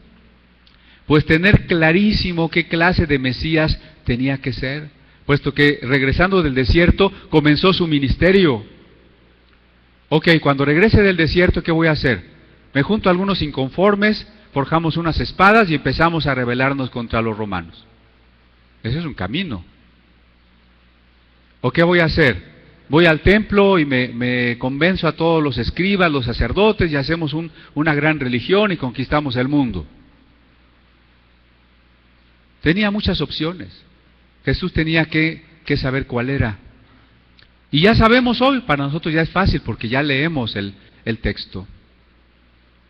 Pues tener clarísimo qué clase de Mesías tenía que ser, puesto que regresando del desierto comenzó su ministerio. Ok, cuando regrese del desierto, ¿qué voy a hacer? Me junto a algunos inconformes, forjamos unas espadas y empezamos a rebelarnos contra los romanos. Ese es un camino. ¿O qué voy a hacer? Voy al templo y me convenzo a todos los escribas, los sacerdotes, y hacemos una gran religión y conquistamos el mundo. Tenía muchas opciones. Jesús tenía que saber cuál era. Y ya sabemos hoy, para nosotros ya es fácil, porque ya leemos el texto,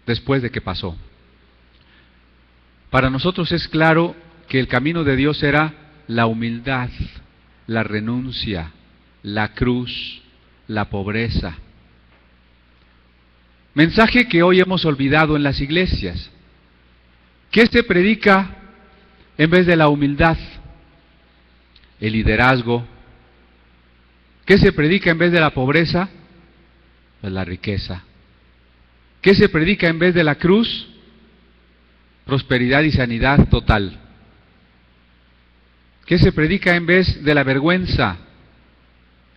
después de que pasó. Para nosotros es claro que el camino de Dios era la humildad, la renuncia, la cruz, la pobreza. Mensaje que hoy hemos olvidado en las iglesias. ¿Qué se predica en vez de la humildad? El liderazgo. ¿Qué se predica en vez de la pobreza? Pues la riqueza. ¿Qué se predica en vez de la cruz? Prosperidad y sanidad total. ¿Qué se predica en vez de la vergüenza?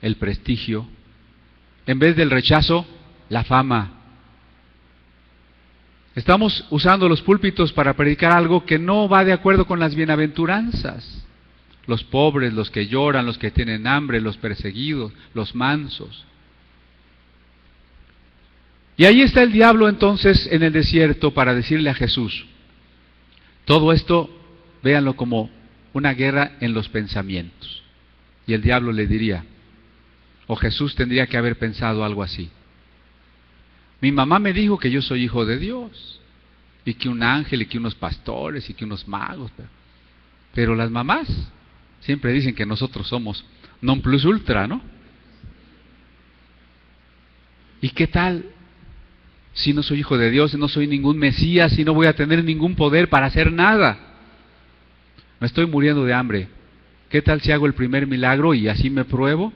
El prestigio. En vez del rechazo, la fama. Estamos usando los púlpitos para predicar algo que no va de acuerdo con las bienaventuranzas. Los pobres, los que lloran, los que tienen hambre, los perseguidos, los mansos. Y ahí está el diablo entonces en el desierto para decirle a Jesús, todo esto, véanlo como una guerra en los pensamientos. Y el diablo le diría, o Jesús tendría que haber pensado algo así: mi mamá me dijo que yo soy hijo de Dios, y que un ángel, y que unos pastores, y que unos magos, pero las mamás siempre dicen que nosotros somos non plus ultra, ¿no? ¿Y qué tal si no soy hijo de Dios, si no soy ningún Mesías, si no voy a tener ningún poder para hacer nada? Me estoy muriendo de hambre. ¿Qué tal si hago el primer milagro y así me pruebo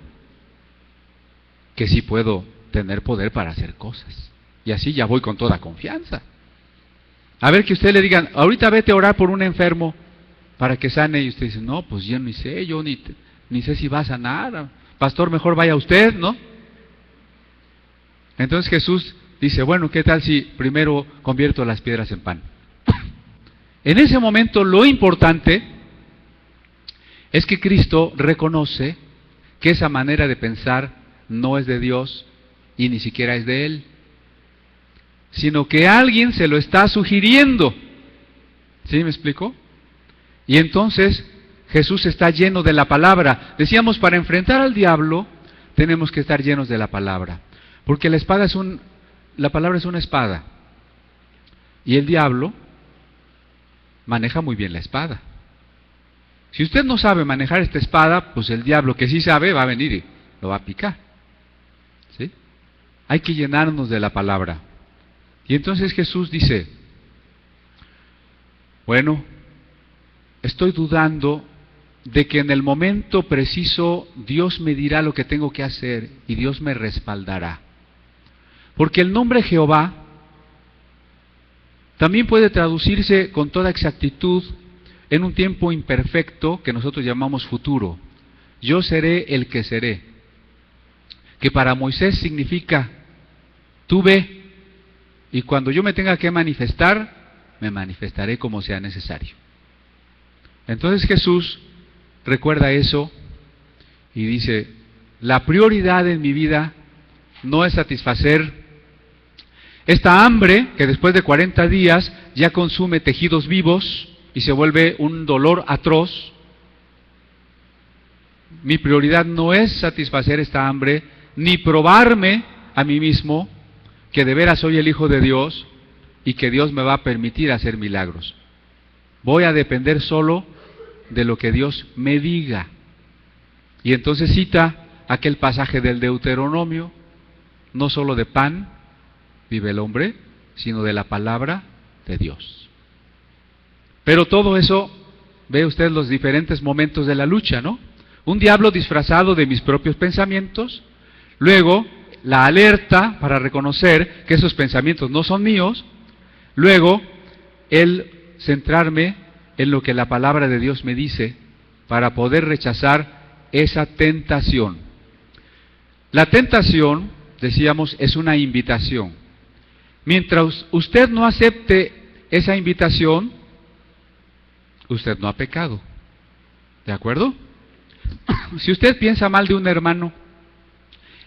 que sí puedo tener poder para hacer cosas? Y así ya voy con toda confianza. A ver, que usted le digan, ahorita vete a orar por un enfermo para que sane, y usted dice, no, pues yo ni sé, yo ni sé si va a sanar. Pastor, mejor vaya usted, ¿no? Entonces Jesús dice, bueno, ¿qué tal si primero convierto las piedras en pan? En ese momento lo importante es que Cristo reconoce que esa manera de pensar no es de Dios y ni siquiera es de Él, sino que alguien se lo está sugiriendo. ¿Sí me explico? Y entonces Jesús está lleno de la palabra. Decíamos, para enfrentar al diablo tenemos que estar llenos de la palabra, porque la palabra es una espada, y el diablo maneja muy bien la espada. Si usted no sabe manejar esta espada, pues el diablo, que sí sabe, va a venir y lo va a picar. ¿Sí? Hay que llenarnos de la palabra. Y entonces Jesús dice, bueno, estoy dudando de que en el momento preciso Dios me dirá lo que tengo que hacer y Dios me respaldará. Porque el nombre Jehová también puede traducirse con toda exactitud en un tiempo imperfecto que nosotros llamamos futuro. Yo seré el que seré, que para Moisés significa, tú ve, y cuando yo me tenga que manifestar, me manifestaré como sea necesario. Entonces Jesús recuerda eso y dice, la prioridad en mi vida no es satisfacer esta hambre que después de 40 días ya consume tejidos vivos y se vuelve un dolor atroz. Mi prioridad no es satisfacer esta hambre, ni probarme a mí mismo que de veras soy el Hijo de Dios y que Dios me va a permitir hacer milagros. Voy a depender solo de lo que Dios me diga. Y entonces cita aquel pasaje del Deuteronomio, no solo de pan vive el hombre, sino de la palabra de Dios. Pero todo eso Ve usted los diferentes momentos de la lucha, ¿no? Un diablo disfrazado de mis propios pensamientos, luego la alerta para reconocer que esos pensamientos no son míos, luego el centrarme en lo que la palabra de Dios me dice para poder rechazar esa tentación. La tentación, decíamos, es una invitación. Mientras usted no acepte esa invitación, usted no ha pecado. ¿De acuerdo? Si usted piensa mal de un hermano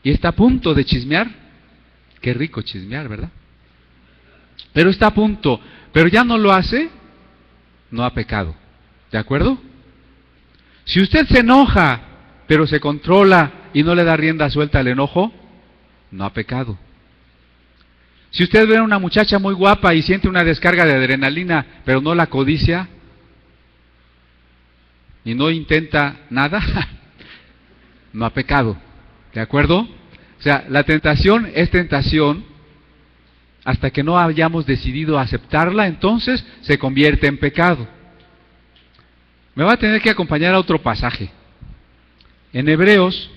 y está a punto de chismear, qué rico chismear, ¿verdad? Pero está a punto, pero ya no lo hace, no ha pecado. ¿De acuerdo? Si usted se enoja, pero se controla y no le da rienda suelta al enojo, no ha pecado. Si usted ve a una muchacha muy guapa y siente una descarga de adrenalina, pero no la codicia y no intenta nada, no ha pecado. ¿De acuerdo? O sea, la tentación es tentación hasta que no hayamos decidido aceptarla, entonces se convierte en pecado. Me va a tener que acompañar a otro pasaje. En Hebreos,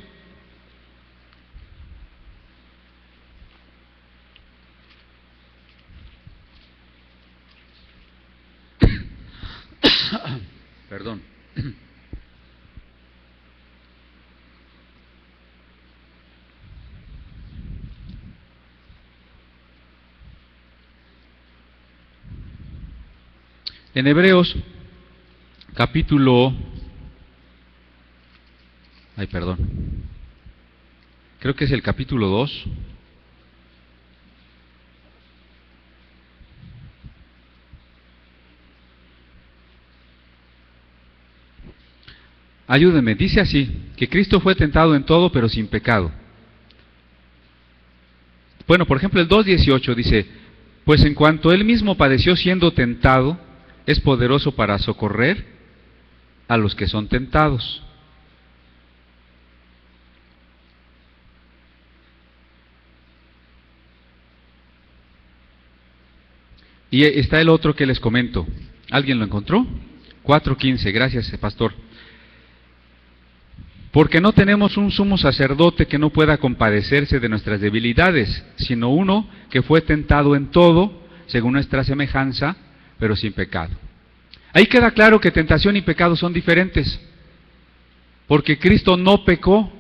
perdón. En Hebreos, capítulo... Creo que es el capítulo 2. Ayúdenme, dice así, que Cristo fue tentado en todo, pero sin pecado. Bueno, por ejemplo, el 2:18 dice, pues en cuanto Él mismo padeció siendo tentado, es poderoso para socorrer a los que son tentados. Y está el otro que les comento. ¿Alguien lo encontró? 4:15, gracias, pastor. Porque no tenemos un sumo sacerdote que no pueda compadecerse de nuestras debilidades, sino uno que fue tentado en todo, según nuestra semejanza, pero sin pecado. Ahí queda claro que tentación y pecado son diferentes, porque Cristo no pecó,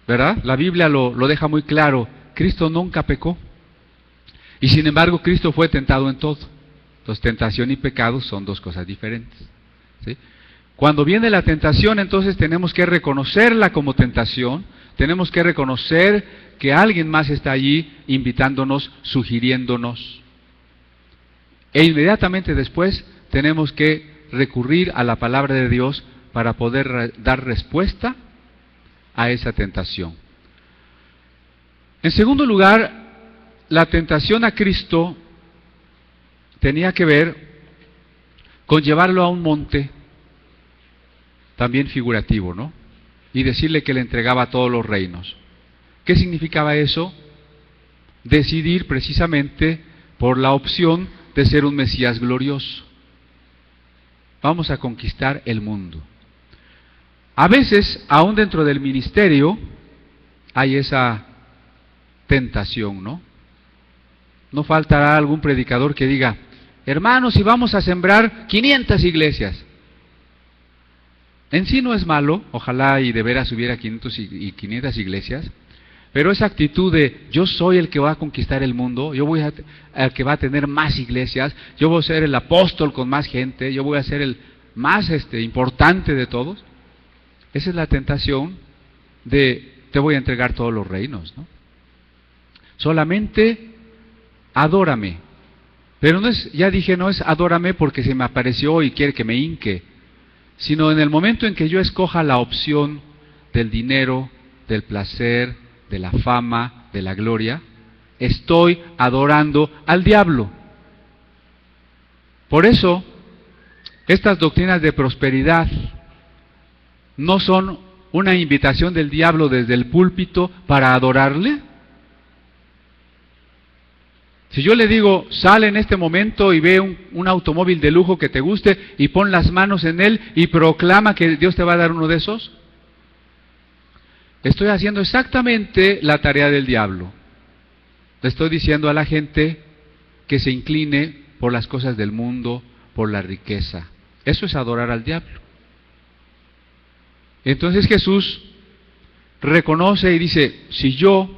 ¿verdad? La Biblia lo deja muy claro, Cristo nunca pecó, y sin embargo Cristo fue tentado en todo. Entonces tentación y pecado son dos cosas diferentes, ¿sí? Cuando viene la tentación, entonces tenemos que reconocerla como tentación, tenemos que reconocer que alguien más está allí invitándonos, sugiriéndonos. E inmediatamente después tenemos que recurrir a la palabra de Dios para poder dar respuesta a esa tentación. En segundo lugar, la tentación a Cristo tenía que ver con llevarlo a un monte, también figurativo, ¿no? Y decirle que le entregaba todos los reinos. ¿Qué significaba eso? Decidir precisamente por la opción de ser un Mesías glorioso. Vamos a conquistar el mundo. A veces, aún dentro del ministerio, hay esa tentación, ¿no? No faltará algún predicador que diga, hermanos, si vamos a sembrar 500 iglesias. En sí no es malo, ojalá y de veras hubiera 500 iglesias, pero esa actitud de yo soy el que va a conquistar el mundo, yo voy el que va a tener más iglesias, yo voy a ser el apóstol con más gente, yo voy a ser el más importante de todos, esa es la tentación de te voy a entregar todos los reinos, ¿no? Solamente adórame, pero no es, ya dije, no es adórame porque se me apareció y quiere que me hinque, sino en el momento en que yo escoja la opción del dinero, del placer, de la fama, de la gloria, estoy adorando al diablo. Por eso, estas doctrinas de prosperidad no son una invitación del diablo desde el púlpito para adorarle. Si yo le digo, sale en este momento y ve un automóvil de lujo que te guste y pon las manos en él y proclama que Dios te va a dar uno de esos, estoy haciendo exactamente la tarea del diablo. Le estoy diciendo a la gente que se incline por las cosas del mundo, por la riqueza. Eso es adorar al diablo. Entonces Jesús reconoce y dice, si yo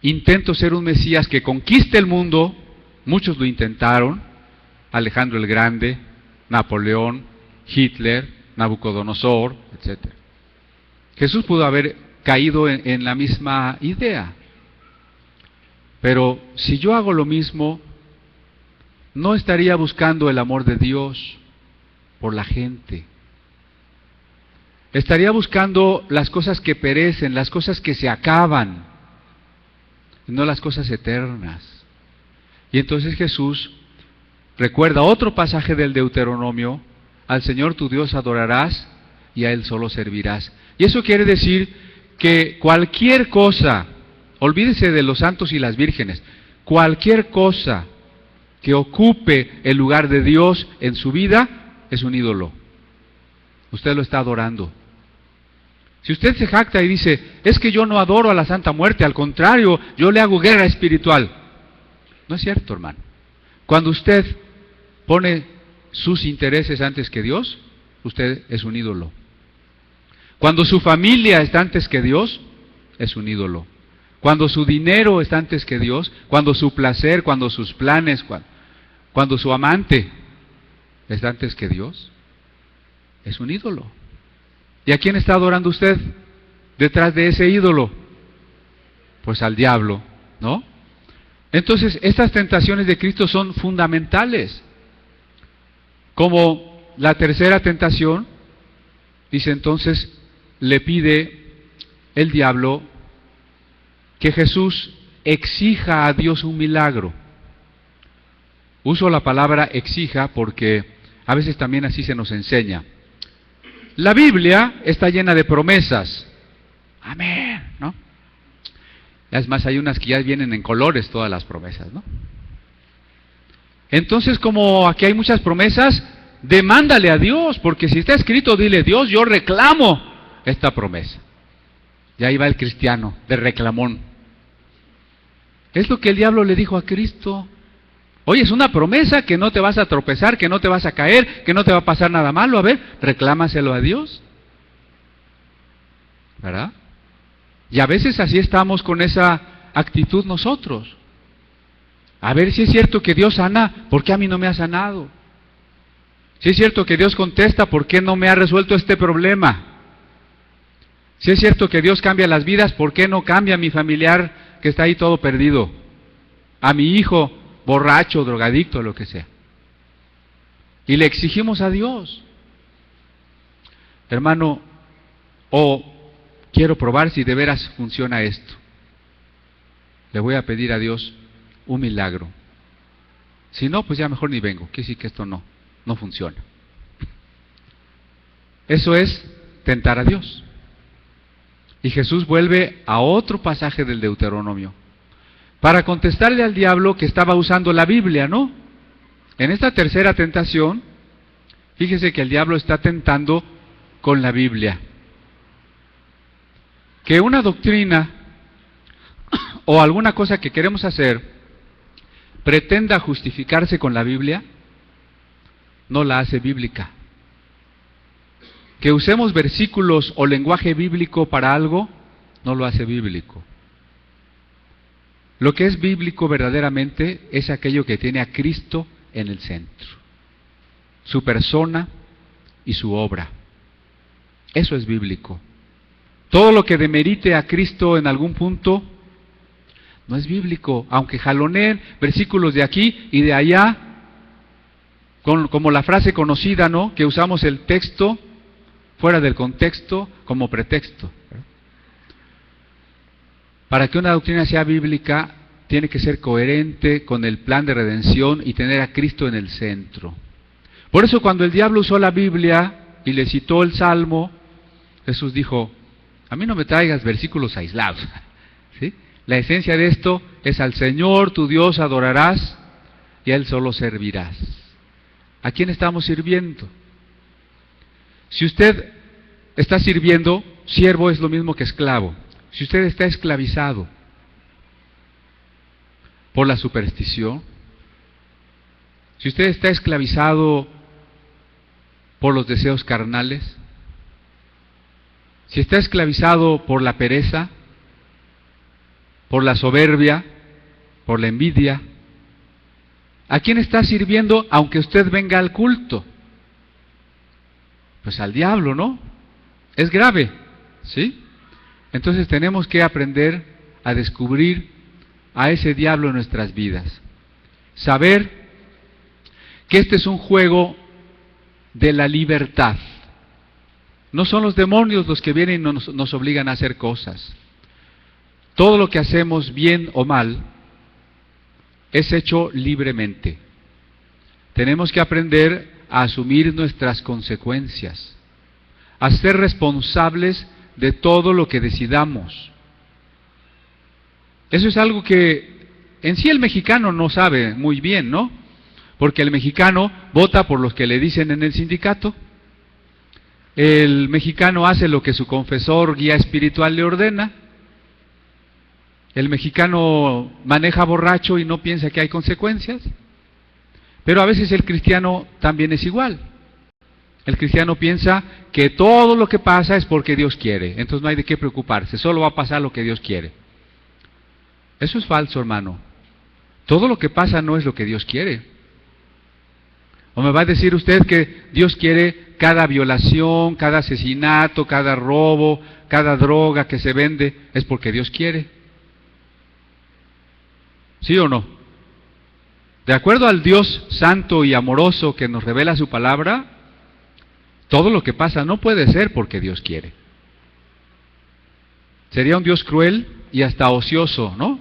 intento ser un Mesías que conquiste el mundo, muchos lo intentaron, Alejandro el Grande, Napoleón, Hitler, Nabucodonosor, etc. Jesús pudo haber caído en la misma idea, pero si yo hago lo mismo, no estaría buscando el amor de Dios por la gente. Estaría buscando las cosas que perecen, las cosas que se acaban, no las cosas eternas. Y entonces Jesús recuerda otro pasaje del Deuteronomio: al Señor tu Dios adorarás y a Él solo servirás. Y eso quiere decir que cualquier cosa, olvídese de los santos y las vírgenes, cualquier cosa que ocupe el lugar de Dios en su vida es un ídolo. Usted lo está adorando. Si usted se jacta y dice, es que yo no adoro a la Santa Muerte, al contrario, yo le hago guerra espiritual. No es cierto, hermano. Cuando usted pone sus intereses antes que Dios, usted es un ídolo. Cuando su familia está antes que Dios, es un ídolo. Cuando su dinero está antes que Dios, cuando su placer, cuando sus planes, cuando su amante está antes que Dios, es un ídolo. ¿Y a quién está adorando usted detrás de ese ídolo? Pues al diablo, ¿no? Entonces, estas tentaciones de Cristo son fundamentales. Como la tercera tentación, dice entonces, le pide el diablo que Jesús exija a Dios un milagro. Uso la palabra exija porque a veces también así se nos enseña. La Biblia está llena de promesas. Amén, ¿no? Es más, hay unas que ya vienen en colores todas las promesas, ¿no? Entonces, como aquí hay muchas promesas, demándale a Dios, porque si está escrito, dile, Dios, yo reclamo esta promesa. Y ahí va el cristiano, de reclamón. Es lo que el diablo le dijo a Cristo. Oye, es una promesa que no te vas a tropezar, que no te vas a caer, que no te va a pasar nada malo. A ver, reclámaselo a Dios. ¿Verdad? Y a veces así estamos con esa actitud nosotros. A ver si es cierto que Dios sana, ¿por qué a mí no me ha sanado? Si es cierto que Dios contesta, ¿por qué no me ha resuelto este problema? Si es cierto que Dios cambia las vidas, ¿por qué no cambia a mi familiar que está ahí todo perdido? A mi hijo borracho, drogadicto, lo que sea. Y le exigimos a Dios. Hermano, quiero probar si de veras funciona esto. Le voy a pedir a Dios un milagro. Si no, pues ya mejor ni vengo. Quiere decir que esto no funciona. Eso es tentar a Dios. Y Jesús vuelve a otro pasaje del Deuteronomio para contestarle al diablo que estaba usando la Biblia, ¿no? En esta tercera tentación, fíjese que el diablo está tentando con la Biblia. Que una doctrina o alguna cosa que queremos hacer pretenda justificarse con la Biblia, no la hace bíblica. Que usemos versículos o lenguaje bíblico para algo, no lo hace bíblico. Lo que es bíblico verdaderamente es aquello que tiene a Cristo en el centro, su persona y su obra. Eso es bíblico. Todo lo que demerite a Cristo en algún punto no es bíblico, aunque jaloneen versículos de aquí y de allá, como la frase conocida, ¿no? Que usamos el texto fuera del contexto como pretexto. Para que una doctrina sea bíblica, tiene que ser coherente con el plan de redención y tener a Cristo en el centro. Por eso cuando el diablo usó la Biblia y le citó el Salmo, Jesús dijo, a mí no me traigas versículos aislados, ¿sí? La esencia de esto es: al Señor tu Dios adorarás y a Él solo servirás. ¿A quién estamos sirviendo? Si usted está sirviendo, siervo es lo mismo que esclavo. Si usted está esclavizado por la superstición, si usted está esclavizado por los deseos carnales, si está esclavizado por la pereza, por la soberbia, por la envidia, ¿a quién está sirviendo aunque usted venga al culto? Pues al diablo, ¿no? Es grave, ¿sí? Entonces tenemos que aprender a descubrir a ese diablo en nuestras vidas. Saber que este es un juego de la libertad. No son los demonios los que vienen y nos obligan a hacer cosas. Todo lo que hacemos, bien o mal, es hecho libremente. Tenemos que aprender a asumir nuestras consecuencias, a ser responsables de todo lo que decidamos. Eso es algo que en sí el mexicano no sabe muy bien, ¿no? Porque el mexicano vota por los que le dicen en el sindicato. El mexicano hace lo que su confesor, guía espiritual le ordena. El mexicano maneja borracho y no piensa que hay consecuencias. Pero a veces el cristiano también es igual. El cristiano piensa que todo lo que pasa es porque Dios quiere, entonces no hay de qué preocuparse, solo va a pasar lo que Dios quiere. Eso es falso, hermano. Todo lo que pasa no es lo que Dios quiere. ¿O me va a decir usted que Dios quiere cada violación, cada asesinato, cada robo, cada droga que se vende, es porque Dios quiere? ¿Sí o no? De acuerdo al Dios santo y amoroso que nos revela su palabra, todo lo que pasa no puede ser porque Dios quiere. Sería un Dios cruel y hasta ocioso, ¿no?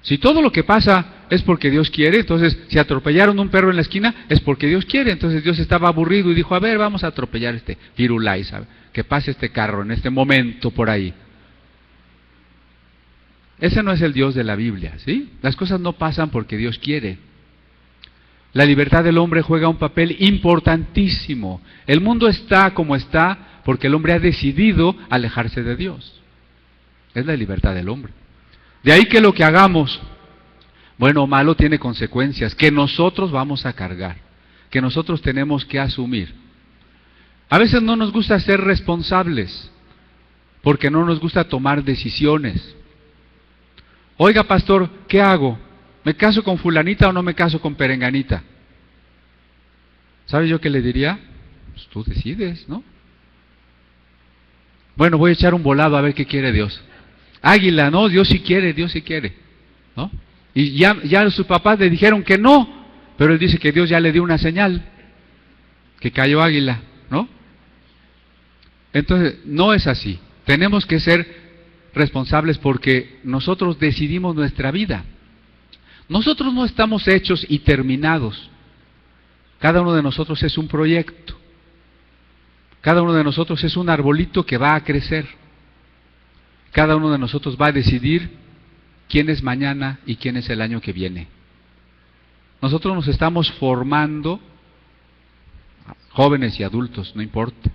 Si todo lo que pasa es porque Dios quiere, entonces si atropellaron un perro en la esquina es porque Dios quiere. Entonces Dios estaba aburrido y dijo: a ver, vamos a atropellar este Firulais, ¿sabe? Que pase este carro en este momento por ahí. Ese no es el Dios de la Biblia, ¿sí? Las cosas no pasan porque Dios quiere. La libertad del hombre juega un papel importantísimo. El mundo está como está porque el hombre ha decidido alejarse de Dios. Es la libertad del hombre. De ahí que lo que hagamos, bueno o malo, tiene consecuencias que nosotros vamos a cargar, que nosotros tenemos que asumir. A veces no nos gusta ser responsables, porque no nos gusta tomar decisiones. Oiga, pastor, ¿qué hago? ¿Me caso con fulanita o no me caso con perenganita? ¿Sabe yo qué le diría? Pues tú decides, ¿no? Bueno, voy a echar un volado a ver qué quiere Dios. Águila, no, Dios sí quiere, ¿no? Y ya sus papás le dijeron que no, pero él dice que Dios ya le dio una señal, que cayó águila, ¿no? Entonces, no es así. Tenemos que ser responsables porque nosotros decidimos nuestra vida. Nosotros no estamos hechos y terminados. Cada uno de nosotros es un proyecto. Cada uno de nosotros es un arbolito que va a crecer. Cada uno de nosotros va a decidir quién es mañana y quién es el año que viene. Nosotros nos estamos formando, jóvenes y adultos, no importa.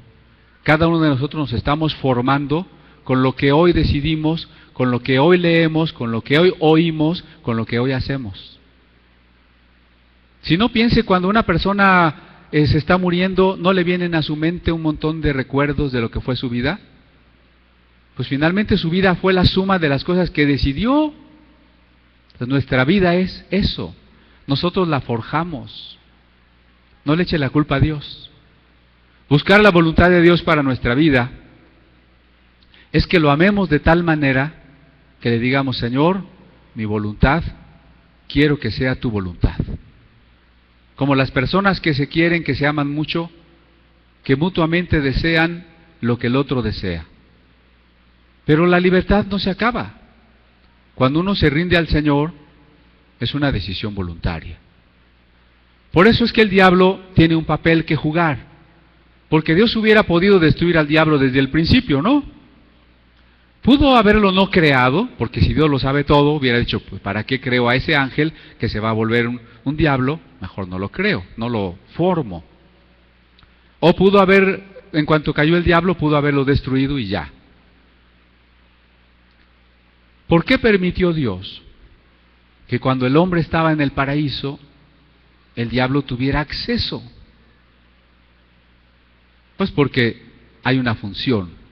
Cada uno de nosotros nos estamos formando con lo que hoy decidimos, con lo que hoy leemos, con lo que hoy oímos, con lo que hoy hacemos. Si no, piense, cuando una persona se está muriendo, ¿no le vienen a su mente un montón de recuerdos de lo que fue su vida? Pues finalmente su vida fue la suma de las cosas que decidió. Pues nuestra vida es eso. Nosotros la forjamos. No le eche la culpa a Dios. Buscar la voluntad de Dios para nuestra vida es que lo amemos de tal manera que le digamos: Señor, mi voluntad, quiero que sea tu voluntad. Como las personas que se quieren, que se aman mucho, que mutuamente desean lo que el otro desea. Pero la libertad no se acaba. Cuando uno se rinde al Señor, es una decisión voluntaria. Por eso es que el diablo tiene un papel que jugar. Porque Dios hubiera podido destruir al diablo desde el principio, ¿no? Pudo haberlo no creado, porque si Dios lo sabe todo, hubiera dicho, pues ¿para qué creo a ese ángel que se va a volver un diablo? Mejor no lo creo, no lo formo. O pudo haber, en cuanto cayó el diablo, pudo haberlo destruido y ya. ¿Por qué permitió Dios que cuando el hombre estaba en el paraíso, el diablo tuviera acceso? Pues porque hay una función,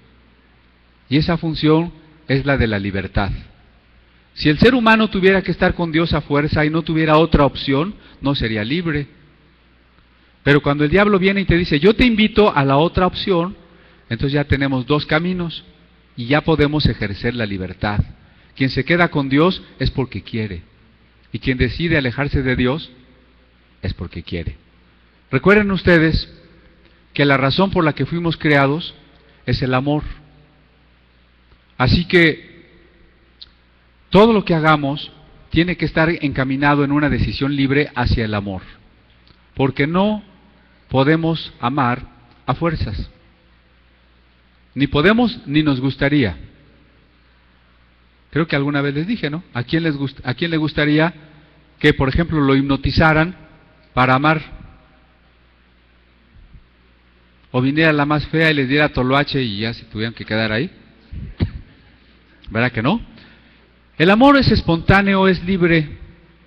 y esa función es la de la libertad. Si el ser humano tuviera que estar con Dios a fuerza y no tuviera otra opción, no sería libre. Pero cuando el diablo viene y te dice, yo te invito a la otra opción, entonces ya tenemos dos caminos y ya podemos ejercer la libertad. Quien se queda con Dios es porque quiere, y quien decide alejarse de Dios es porque quiere. Recuerden ustedes que la razón por la que fuimos creados es el amor. Así que todo lo que hagamos tiene que estar encaminado en una decisión libre hacia el amor, porque no podemos amar a fuerzas. Ni podemos ni nos gustaría. Creo que alguna vez les dije, ¿no? ¿A quién le gustaría que, por ejemplo, lo hipnotizaran para amar? O viniera la más fea y les diera toloache y ya se tuvieran que quedar ahí. ¿Verdad que no? El amor es espontáneo, es libre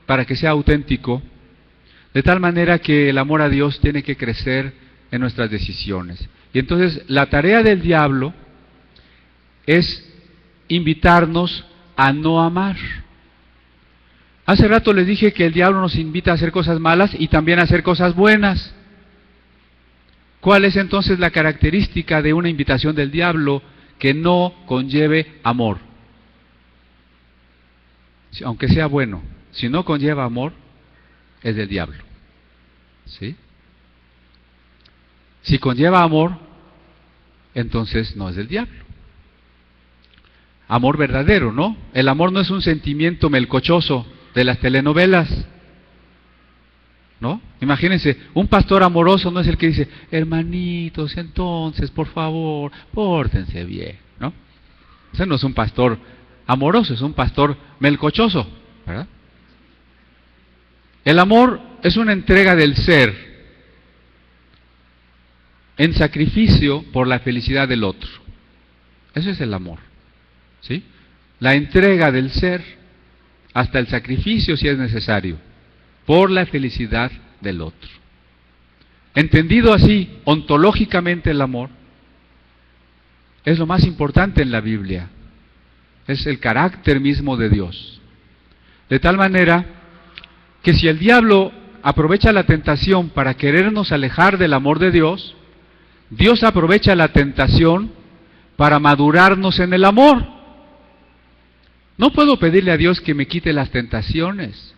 para que sea auténtico, de tal manera que el amor a Dios tiene que crecer en nuestras decisiones. Y entonces la tarea del diablo es invitarnos a no amar. Hace rato les dije que el diablo nos invita a hacer cosas malas y también a hacer cosas buenas. ¿Cuál es entonces la característica de una invitación del diablo? Que no conlleve amor. Aunque sea bueno, si no conlleva amor, es del diablo. ¿Sí? Si conlleva amor, entonces no es del diablo. Amor verdadero, ¿no? El amor no es un sentimiento melcochoso de las telenovelas, ¿no? Imagínense, un pastor amoroso no es el que dice, hermanitos, entonces, por favor, pórtense bien, ¿no? Ese no es un pastor amoroso, es un pastor melcochoso, ¿verdad? El amor es una entrega del ser en sacrificio por la felicidad del otro. Eso es el amor, ¿sí? La entrega del ser hasta el sacrificio si es necesario, por la felicidad del otro. Entendido así, ontológicamente el amor es lo más importante en la Biblia. Es el carácter mismo de Dios. De tal manera que si el diablo aprovecha la tentación para querernos alejar del amor de Dios, Dios aprovecha la tentación para madurarnos en el amor. No puedo pedirle a Dios que me quite las tentaciones.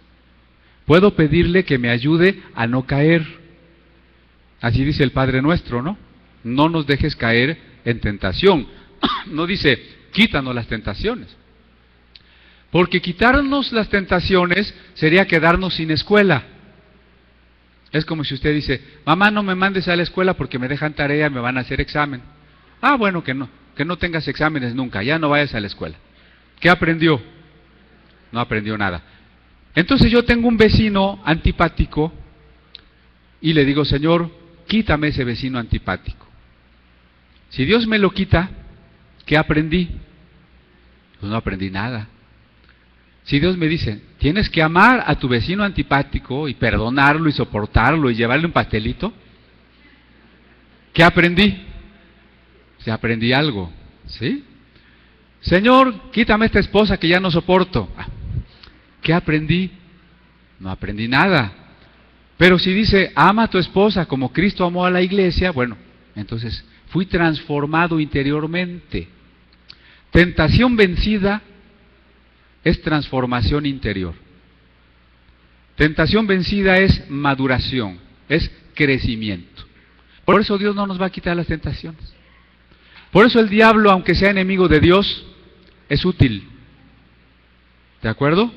Puedo pedirle que me ayude a no caer. Así dice el Padre Nuestro, ¿no? No nos dejes caer en tentación. No dice, quítanos las tentaciones. Porque quitarnos las tentaciones sería quedarnos sin escuela. Es como si usted dice, mamá, no me mandes a la escuela porque me dejan tarea, me van a hacer examen. Ah, bueno, que no tengas exámenes nunca, ya no vayas a la escuela. ¿Qué aprendió? No aprendió nada. Entonces yo tengo un vecino antipático y le digo, Señor, quítame ese vecino antipático. Si Dios me lo quita, ¿qué aprendí? Pues no aprendí nada. Si Dios me dice, tienes que amar a tu vecino antipático y perdonarlo y soportarlo y llevarle un pastelito, ¿qué aprendí? Si aprendí algo, ¿sí? Señor, quítame esta esposa que ya no soporto. ¿Qué aprendí? No aprendí nada. Pero si dice, ama a tu esposa como Cristo amó a la iglesia, bueno, entonces fui transformado interiormente. Tentación vencida es transformación interior. Tentación vencida es maduración, es crecimiento. Por eso Dios no nos va a quitar las tentaciones. Por eso el diablo, aunque sea enemigo de Dios, es útil. ¿De acuerdo?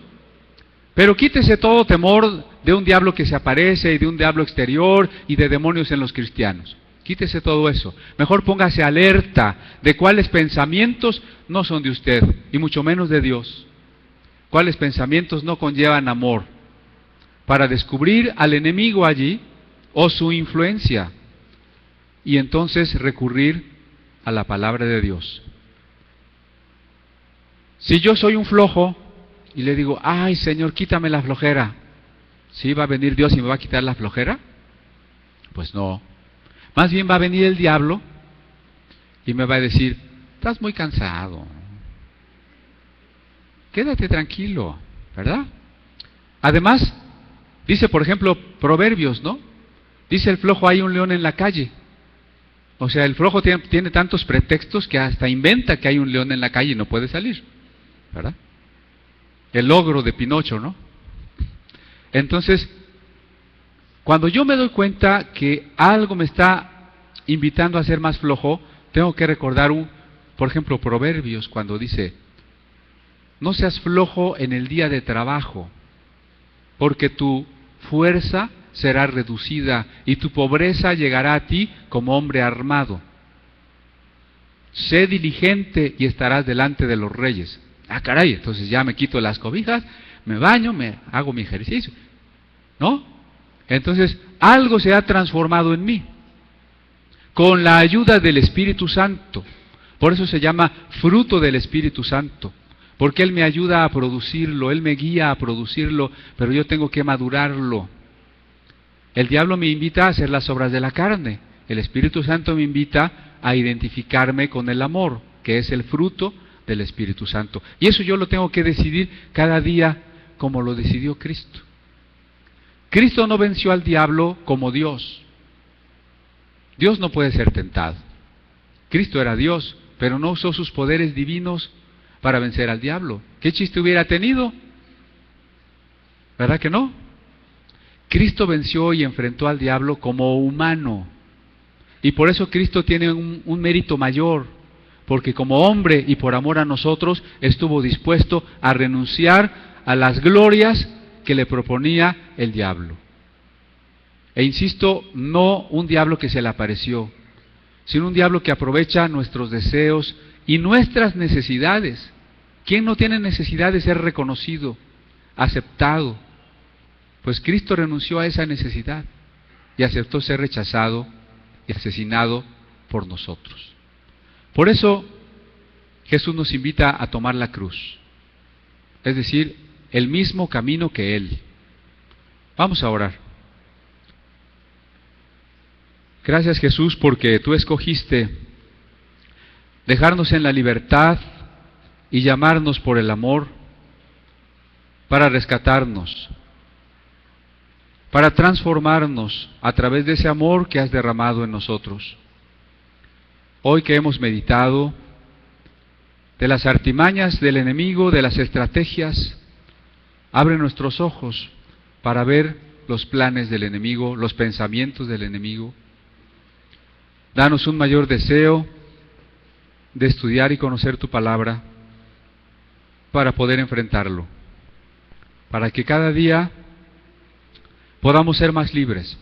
Pero quítese todo temor de un diablo que se aparece y de un diablo exterior y de demonios en los cristianos. Quítese todo eso. Mejor póngase alerta de cuáles pensamientos no son de usted, y mucho menos de Dios. Cuáles pensamientos no conllevan amor, para descubrir al enemigo allí o su influencia, y entonces recurrir a la palabra de Dios. Si yo soy un flojo y le digo, ay Señor, quítame la flojera, ¿sí va a venir Dios y me va a quitar la flojera? Pues no. Más bien va a venir el diablo y me va a decir, estás muy cansado, quédate tranquilo, ¿verdad? Además, dice por ejemplo Proverbios, ¿no? Dice el flojo, hay un león en la calle. O sea, el flojo tiene tantos pretextos que hasta inventa que hay un león en la calle y no puede salir, ¿verdad? El ogro de Pinocho, ¿no? Entonces, cuando yo me doy cuenta que algo me está invitando a ser más flojo, tengo que recordar por ejemplo, Proverbios, cuando dice, no seas flojo en el día de trabajo, porque tu fuerza será reducida y tu pobreza llegará a ti como hombre armado. Sé diligente y estarás delante de los reyes. Ah, caray, entonces ya me quito las cobijas, me baño, me hago mi ejercicio, ¿no? Entonces, algo se ha transformado en mí, con la ayuda del Espíritu Santo. Por eso se llama fruto del Espíritu Santo, porque Él me ayuda a producirlo, Él me guía a producirlo, pero yo tengo que madurarlo. El diablo me invita a hacer las obras de la carne, el Espíritu Santo me invita a identificarme con el amor, que es el fruto del Espíritu Santo. Y eso yo lo tengo que decidir cada día como lo decidió Cristo. Cristo no venció al diablo como Dios. Dios no puede ser tentado. Cristo era Dios, pero no usó sus poderes divinos para vencer al diablo. ¿Qué chiste hubiera tenido? ¿Verdad que no? Cristo venció y enfrentó al diablo como humano. Y por eso Cristo tiene un mérito mayor, porque como hombre y por amor a nosotros estuvo dispuesto a renunciar a las glorias que le proponía el diablo. E insisto, no un diablo que se le apareció, sino un diablo que aprovecha nuestros deseos y nuestras necesidades. ¿Quién no tiene necesidad de ser reconocido, aceptado? Pues Cristo renunció a esa necesidad y aceptó ser rechazado y asesinado por nosotros. Por eso Jesús nos invita a tomar la cruz, es decir, el mismo camino que Él. Vamos a orar. Gracias Jesús porque tú escogiste dejarnos en la libertad y llamarnos por el amor para rescatarnos, para transformarnos a través de ese amor que has derramado en nosotros. Hoy que hemos meditado de las artimañas del enemigo, de las estrategias, abre nuestros ojos para ver los planes del enemigo, los pensamientos del enemigo. Danos un mayor deseo de estudiar y conocer tu palabra para poder enfrentarlo, para que cada día podamos ser más libres,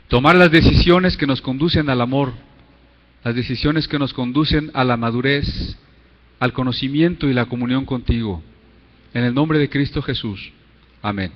tomar las decisiones que nos conducen al amor, las decisiones que nos conducen a la madurez, al conocimiento y la comunión contigo. En el nombre de Cristo Jesús. Amén.